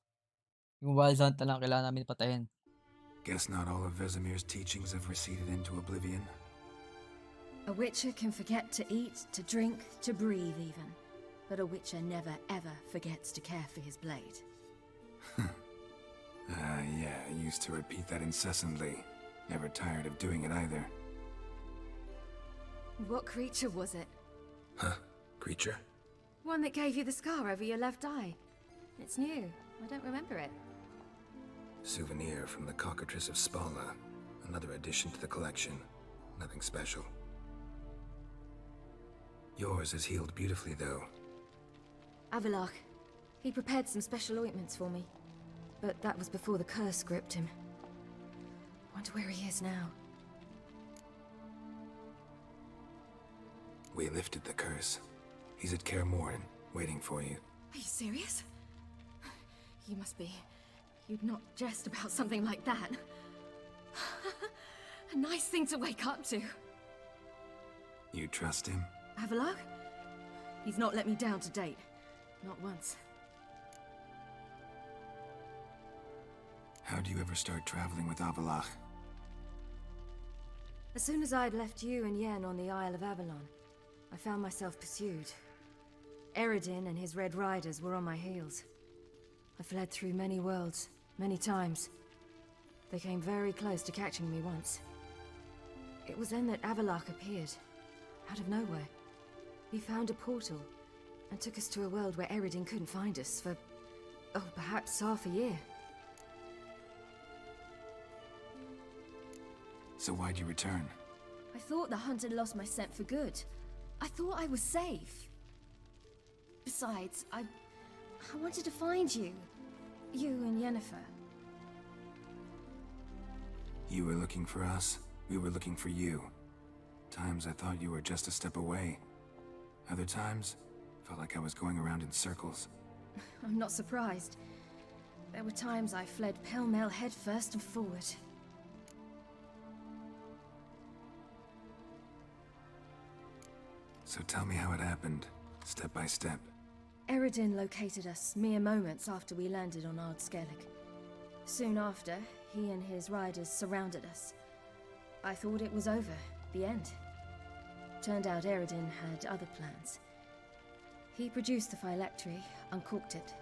Yung wild hunt na lang kailangan namin patayin. Guess not all of Vesemir's teachings have receded into oblivion. A witcher can forget to eat, to drink, to breathe even. But a witcher never ever forgets to care for his blade. Yeah, I used to repeat that incessantly. Never tired of doing it either. What creature was it? Huh? Creature? One that gave you the scar over your left eye. It's new. I don't remember it. Souvenir from the Cockatrice of Spala. Another addition to the collection. Nothing special. Yours is healed beautifully, though. Avalok. He prepared some special ointments for me. But that was before the curse gripped him. Wonder where he is now. We lifted the curse. He's at Kaer Morhen, waiting for you. Are you serious? You must be. You'd not jest about something like that. A nice thing to wake up to. You trust him? Avalok? He's not let me down to date. Not once. How do you ever start traveling with Avalach? As soon as I'd left you and Yen on the Isle of Avalon, I found myself pursued. Eredin and his Red Riders were on my heels. I fled through many worlds, many times. They came very close to catching me once. It was then that Avalach appeared, out of nowhere. He found a portal, and took us to a world where Eredin couldn't find us for, oh, perhaps half a year. So why'd you return? I thought the hunt had lost my scent for good. I thought I was safe. Besides, I wanted to find you. You and Yennefer. You were looking for us, we were looking for you. Times I thought you were just a step away. Other times, felt like I was going around in circles. I'm not surprised. There were times I fled pell-mell head first and forward. So tell me how it happened, step by step. Eredin located us mere moments after we landed on Ard Skellig. Soon after, he and his riders surrounded us. I thought it was over, the end. Turned out Eredin had other plans. He produced the phylactery, uncorked it.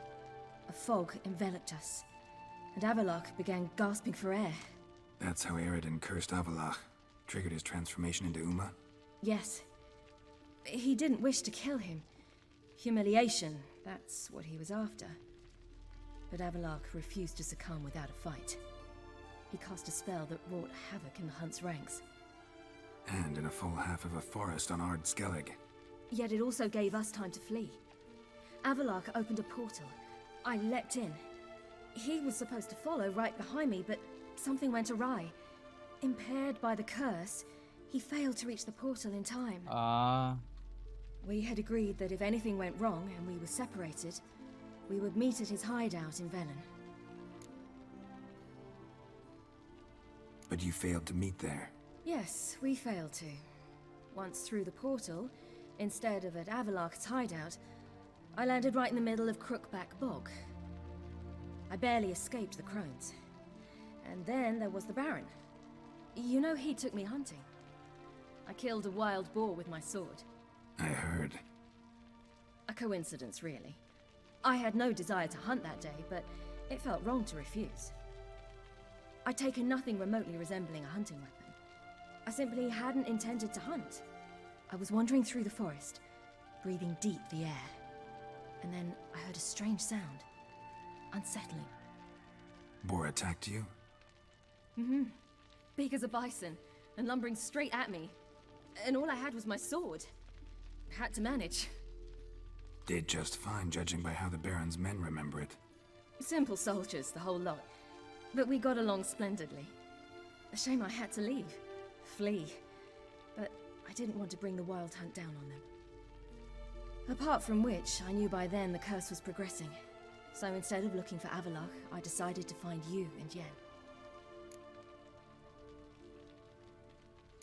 A fog enveloped us, and Avalok began gasping for air. That's how Eredin cursed Avalach, triggered his transformation into Uma? Yes. He didn't wish to kill him. Humiliation, that's what he was after. But Avalok refused to succumb without a fight. He cast a spell that wrought havoc in the hunt's ranks. And in a full half of a forest on Ard Skellig. Yet it also gave us time to flee. Avalok opened a portal. I leapt in. He was supposed to follow right behind me, but something went awry. Impaired by the curse, he failed to reach the portal in time. We had agreed that if anything went wrong and we were separated, we would meet at his hideout in Velen. But you failed to meet there. Yes, we failed to. Once through the portal, instead of at Avalok's hideout, I landed right in the middle of Crookback Bog. I barely escaped the crones. And then there was the Baron. You know, he took me hunting. I killed a wild boar with my sword. I heard. A coincidence, really. I had no desire to hunt that day, but it felt wrong to refuse. I'd taken nothing remotely resembling a hunting weapon. I simply hadn't intended to hunt. I was wandering through the forest, breathing deep the air. And then I heard a strange sound. unsettling. Boar attacked you? Big as a bison, and lumbering straight at me. And all I had was my sword. Had to manage. Did just fine, judging by how the Baron's men remember it. Simple soldiers, the whole lot. But we got along splendidly. A shame I had to leave. Flee. But I didn't want to bring the Wild Hunt down on them. Apart from which, I knew by then the curse was progressing. So instead of looking for Avalok, I decided to find you and Yen.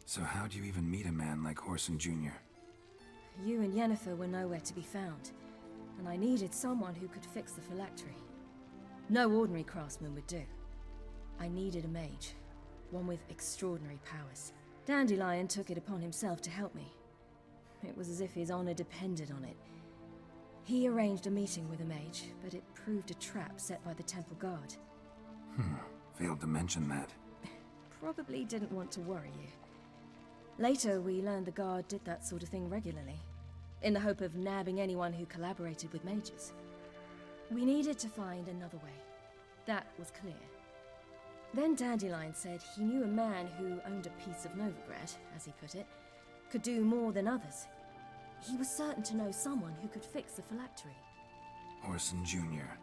So how'd you even meet a man like Horson Jr.? You and Yennefer were nowhere to be found, and I needed someone who could fix the phylactery. No ordinary craftsman would do. I needed a mage, one with extraordinary powers. Dandelion took it upon himself to help me. It was as if his honor depended on it. He arranged a meeting with a mage, but it proved a trap set by the temple guard. Failed to mention that. Probably didn't want to worry you. Later, we learned the guard did that sort of thing regularly, in the hope of nabbing anyone who collaborated with mages. We needed to find another way. That was clear. Then Dandelion said he knew a man who owned a piece of Novigrad, as he put it, could do more than others. He was certain to know someone who could fix the phylactery. Horson Jr.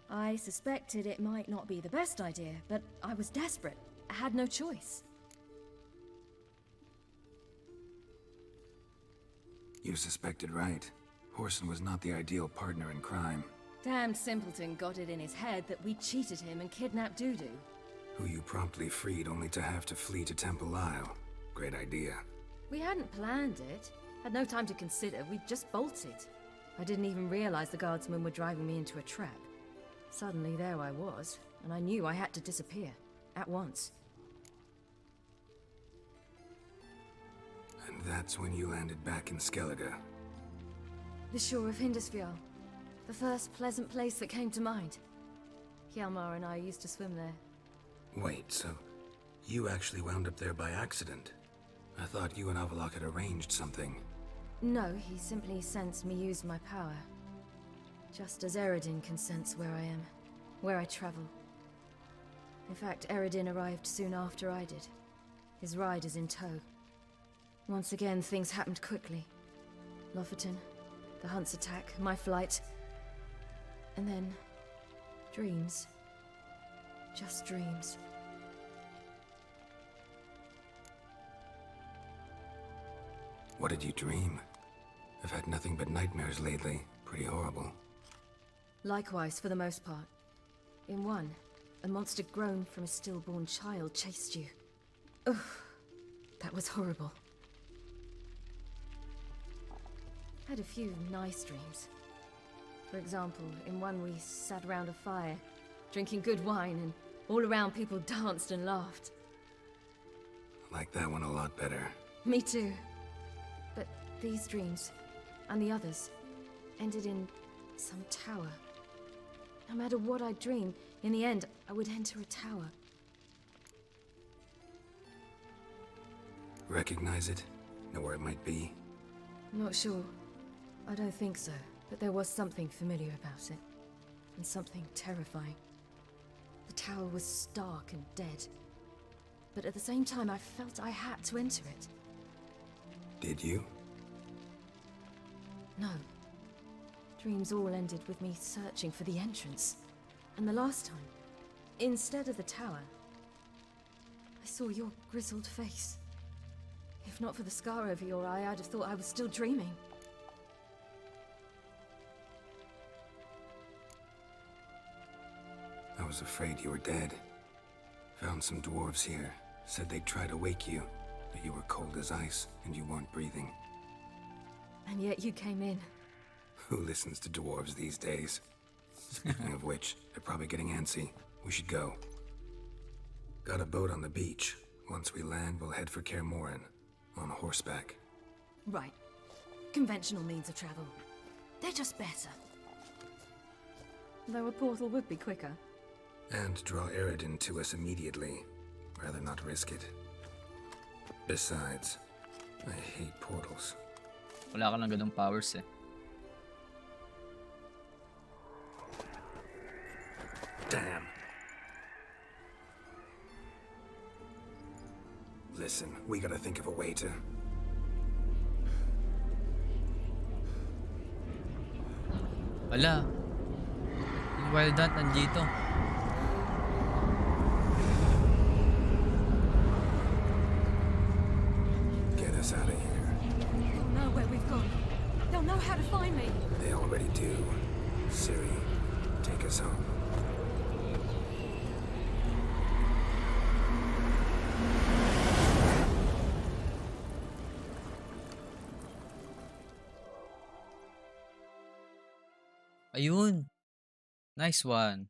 I suspected it might not be the best idea, but I was desperate. I had no choice. You suspected right. Horson was not the ideal partner in crime. Damned simpleton got it in his head that we cheated him and kidnapped Dudu. Who you promptly freed only to have to flee to Temple Isle. Great idea. We hadn't planned it. Had no time to consider. We just bolted. I didn't even realize the guardsmen were driving me into a trap. Suddenly there I was, and I knew I had to disappear. At once. And that's when you landed back in Skellige. The shore of Hindisfjall. The first pleasant place that came to mind. Hjalmar and I used to swim there. Wait, so you actually wound up there by accident? I thought you and Avalok had arranged something. No, he simply sensed me use my power. Just as Eredin can sense where I am, where I travel. In fact, Eredin arrived soon after I did. His riders in tow. Once again, things happened quickly. Lofoten, the Hunt's attack, my flight. And then, dreams. Just dreams. What did you dream? I've had nothing but nightmares lately. Pretty horrible. Likewise, for the most part. In one, a monster grown from a stillborn child chased you. Ugh, that was horrible. Had a few nice dreams. For example, in one we sat around a fire, drinking good wine, and all around people danced and laughed. Like that one a lot better. Me too. But these dreams, and the others, ended in some tower. No matter what I dreamed, in the end, I would enter a tower. Recognize it? Know where it might be? Not sure. I don't think so, but there was something familiar about it. And something terrifying. The tower was stark and dead. But at the same time, I felt I had to enter it. Did you? No. Dreams all ended with me searching for the entrance. And the last time, instead of the tower, I saw your grizzled face. If not for the scar over your eye, I'd have thought I was still dreaming. I was afraid you were dead. Found some dwarves here. Said they'd try to wake you, but you were cold as ice and you weren't breathing. And yet you came in. Who listens to dwarves these days? Speaking of which, they're probably getting antsy. We should go. Got a boat on the beach. Once we land, we'll head for Kaer Morhen. On horseback. Right. Conventional means of travel. They're just better. Though a portal would be quicker. And draw Eredin to us immediately. Rather not risk it. Besides, I hate portals. Wala ka ng ganung powers eh. Listen, we gotta think of a way to... Ala. Yung Wild Hunt nandito. Get us out of here. They'll know where we've gone. They'll know how to find me. They already do. Ciri, take us home. Ayun. Nice one.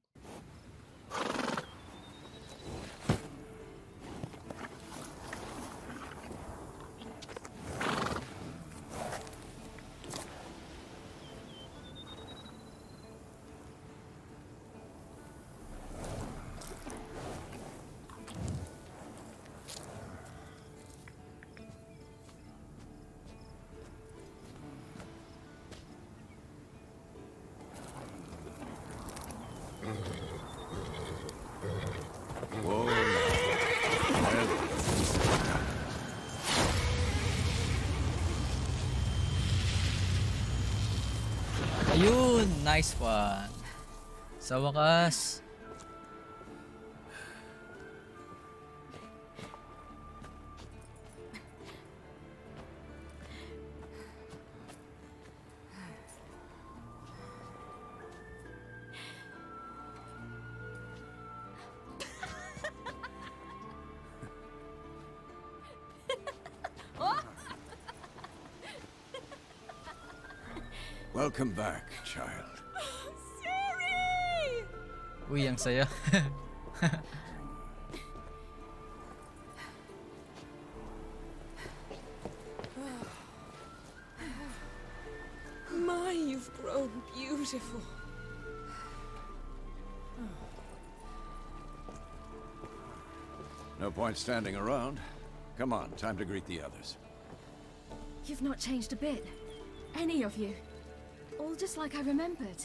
Ayun, nice one. Sa wakas. Welcome back, child. Ciri! Uy, ang saya. My, you've grown beautiful. No point standing around. Come on, time to greet the others. You've not changed a bit. Any of you. All just like I remembered.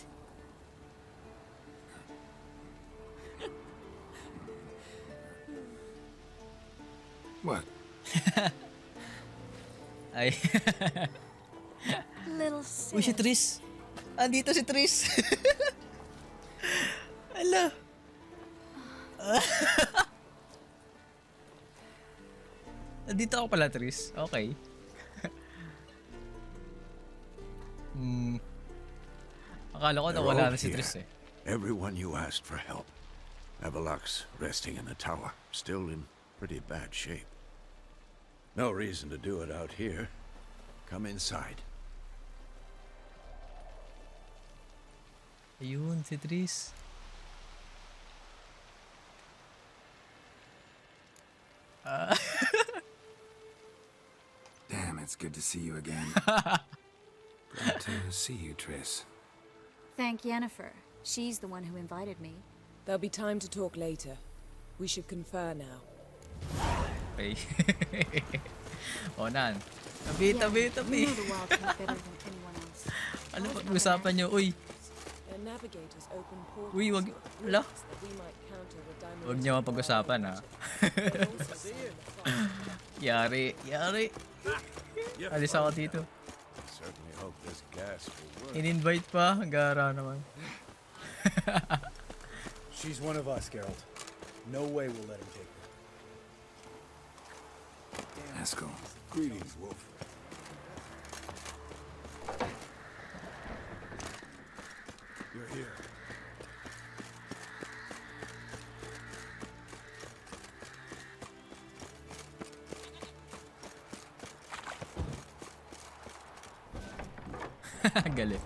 What? Ay. Little sis. Uy, si Tris. Andito si Tris. Ala. Andito ako pala, Tris. Okay. Akala ko They're nawala all na si here. Tris eh. Everyone you asked for help. Avalok's resting in the tower, still in pretty bad shape. No reason to do it out here. Come inside. Ayun, si Tris. Damn, it's good to see you again. Glad to see you, Tris. Thank Yennefer. She's the one who invited me. There'll be time to talk later. We should confer now. Okay. O, Nan. Tabi, tabi, tabi. You know the wild hunt better than anyone else. Ano pag-usapan nyo? Uy. Their navigators open portals Uy, wag. to Wala. places that we might counter with diamond. Huwag niyo mapag-usapan, ha. Yari. Yari. Alis ako dito. Certainly hope this gas will work. In-invite pa. Gara naman. She's one of us, Geralt. No way we'll let him take her. Haskell. Greetings, Wolf. You're here. Galit.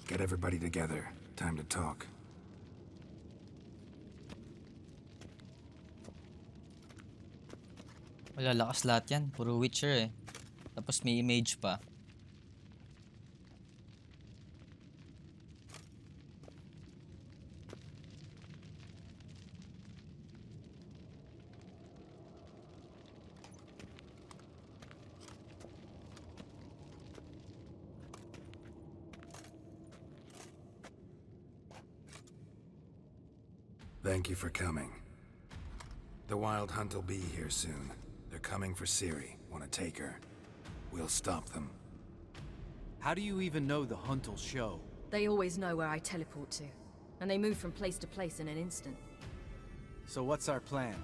Get everybody together. Time to talk. Malalakas lahat yan. Puro Witcher eh. Tapos may image pa. Thank you for coming. The Wild Hunt will be here soon. They're coming for Ciri. Want to take her? We'll stop them. How do you even know the hunt will show? They always know where I teleport to, and they move from place to place in an instant. So what's our plan?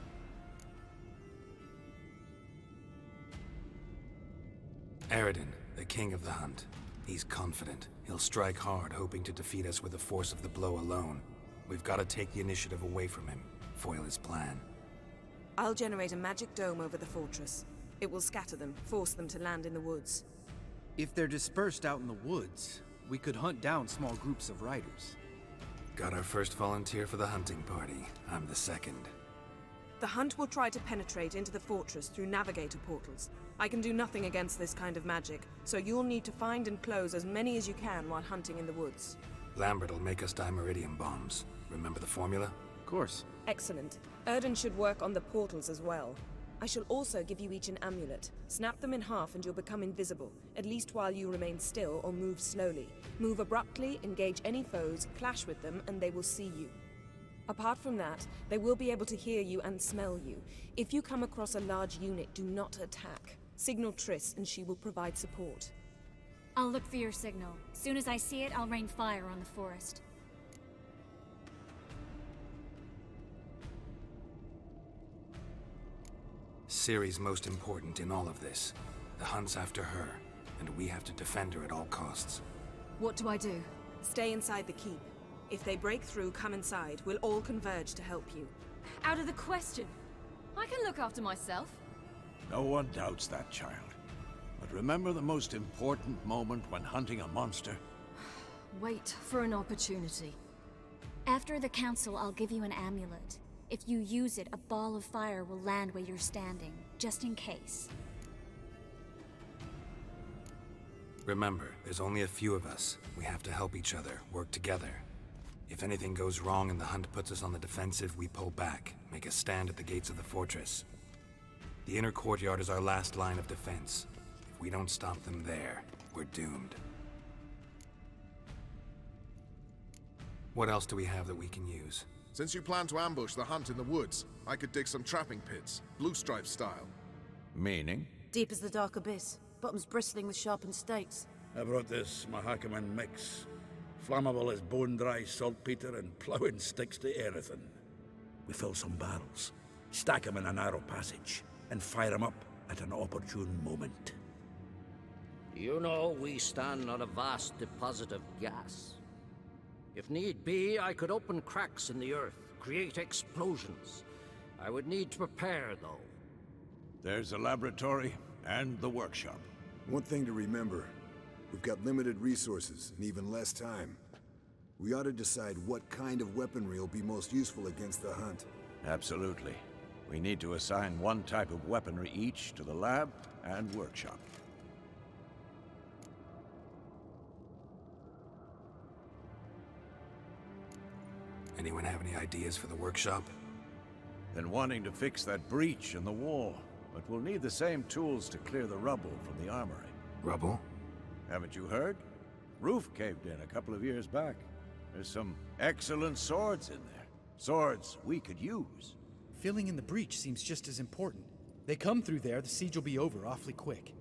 Aridin, the king of the hunt. He's confident. He'll strike hard, hoping to defeat us with the force of the blow alone. We've got to take the initiative away from him, foil his plan. I'll generate a magic dome over the fortress. It will scatter them, force them to land in the woods. If they're dispersed out in the woods, we could hunt down small groups of riders. Got our first volunteer for the hunting party. I'm the second. The hunt will try to penetrate into the fortress through navigator portals. I can do nothing against this kind of magic, so you'll need to find and close as many as you can while hunting in the woods. Lambert'll make us dimeridium bombs. Remember the formula? Of course. Excellent. Erden should work on the portals as well. I shall also give you each an amulet. Snap them in half and you'll become invisible, at least while you remain still or move slowly. Move abruptly, engage any foes, clash with them, and they will see you. Apart from that, they will be able to hear you and smell you. If you come across a large unit, do not attack. Signal Triss and she will provide support. I'll look for your signal. Soon as I see it, I'll rain fire on the forest. Ciri's most important in all of this. The hunt's after her, and we have to defend her at all costs. What do I do? Stay inside the keep. If they break through, come inside. We'll all converge to help you. Out of the question. I can look after myself. No one doubts that, child. But remember the most important moment when hunting a monster? Wait for an opportunity. After the council, I'll give you an amulet. If you use it, a ball of fire will land where you're standing, just in case. Remember, there's only a few of us. We have to help each other, work together. If anything goes wrong and the hunt puts us on the defensive, we pull back, make a stand at the gates of the fortress. The inner courtyard is our last line of defense. If we don't stop them there, we're doomed. What else do we have that we can use? Since you plan to ambush the hunt in the woods, I could dig some trapping pits, blue stripe style. Meaning? Deep as the dark abyss, bottoms bristling with sharpened stakes. I brought this Mahakaman mix. Flammable as bone-dry saltpeter and plowing sticks to anything. We fill some barrels, stack them in a narrow passage, and fire them up at an opportune moment. You know, we stand on a vast deposit of gas. If need be, I could open cracks in the earth, create explosions. I would need to prepare, though. There's a laboratory and the workshop. One thing to remember, we've got limited resources and even less time. We ought to decide what kind of weaponry will be most useful against the hunt. Absolutely. We need to assign one type of weaponry each to the lab and workshop. Anyone have any ideas for the workshop? Been wanting to fix that breach in the wall, but we'll need the same tools to clear the rubble from the armory. Rubble? Haven't you heard? Roof caved in a couple of years back. There's some excellent swords in there. Swords we could use. Filling in the breach seems just as important. They come through there, the siege will be over awfully quick.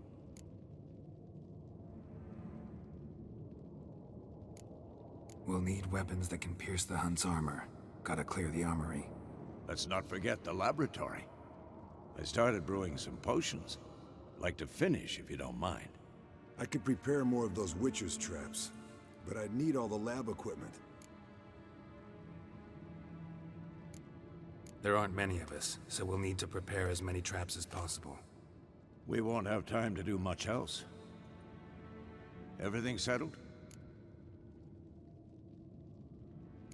We'll need weapons that can pierce the hunt's armor. Gotta clear the armory. Let's not forget the laboratory. I started brewing some potions. Like to finish, if you don't mind. I could prepare more of those Witcher's traps, but I'd need all the lab equipment. There aren't many of us, so we'll need to prepare as many traps as possible. We won't have time to do much else. Everything settled?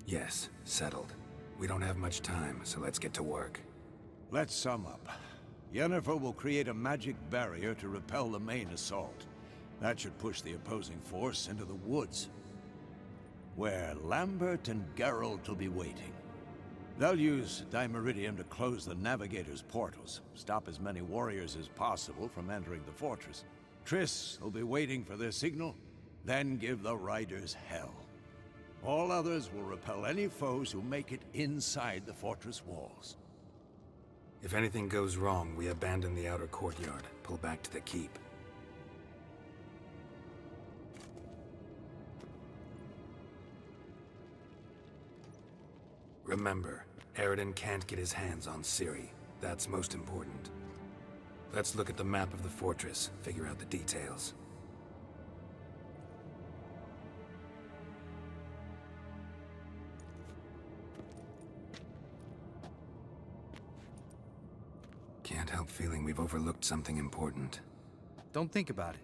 Yes, settled. We don't have much time, so let's get to work. Let's sum up. Yennefer will create a magic barrier to repel the main assault. That should push the opposing force into the woods, where Lambert and Geralt will be waiting. They'll use Dimeridium to close the Navigator's portals, stop as many warriors as possible from entering the fortress. Triss will be waiting for their signal, then give the riders hell. All others will repel any foes who make it inside the fortress walls. If anything goes wrong, we abandon the outer courtyard, pull back to the keep. Remember, Aridin can't get his hands on Ciri. That's most important. Let's look at the map of the fortress, figure out the details. Can't help feeling we've overlooked something important. Don't think about it.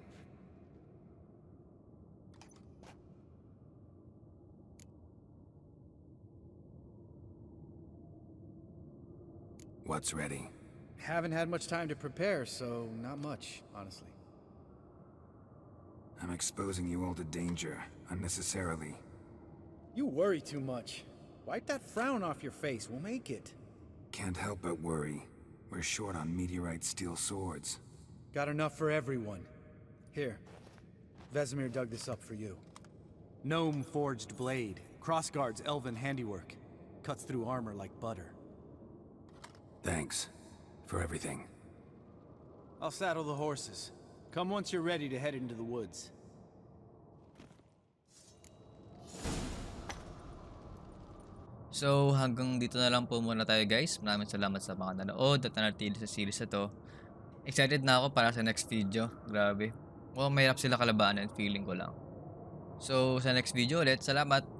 What's ready? Haven't had much time to prepare, so not much, honestly. I'm exposing you all to danger, unnecessarily. You worry too much. Wipe that frown off your face, we'll make it. Can't help but worry. We're short on meteorite steel swords. Got enough for everyone. Here. Vesemir dug this up for you. Gnome forged blade. Crossguard's elven handiwork. Cuts through armor like butter. Thanks. For everything. I'll saddle the horses. Come once you're ready to head into the woods. So, hanggang dito na lang po muna tayo guys. Maraming salamat sa mga nanood at nanatili sa series na to. Excited na ako para sa next video. Grabe. Mahirap sila kalabanan, feeling ko lang. So, sa next video ulit, salamat!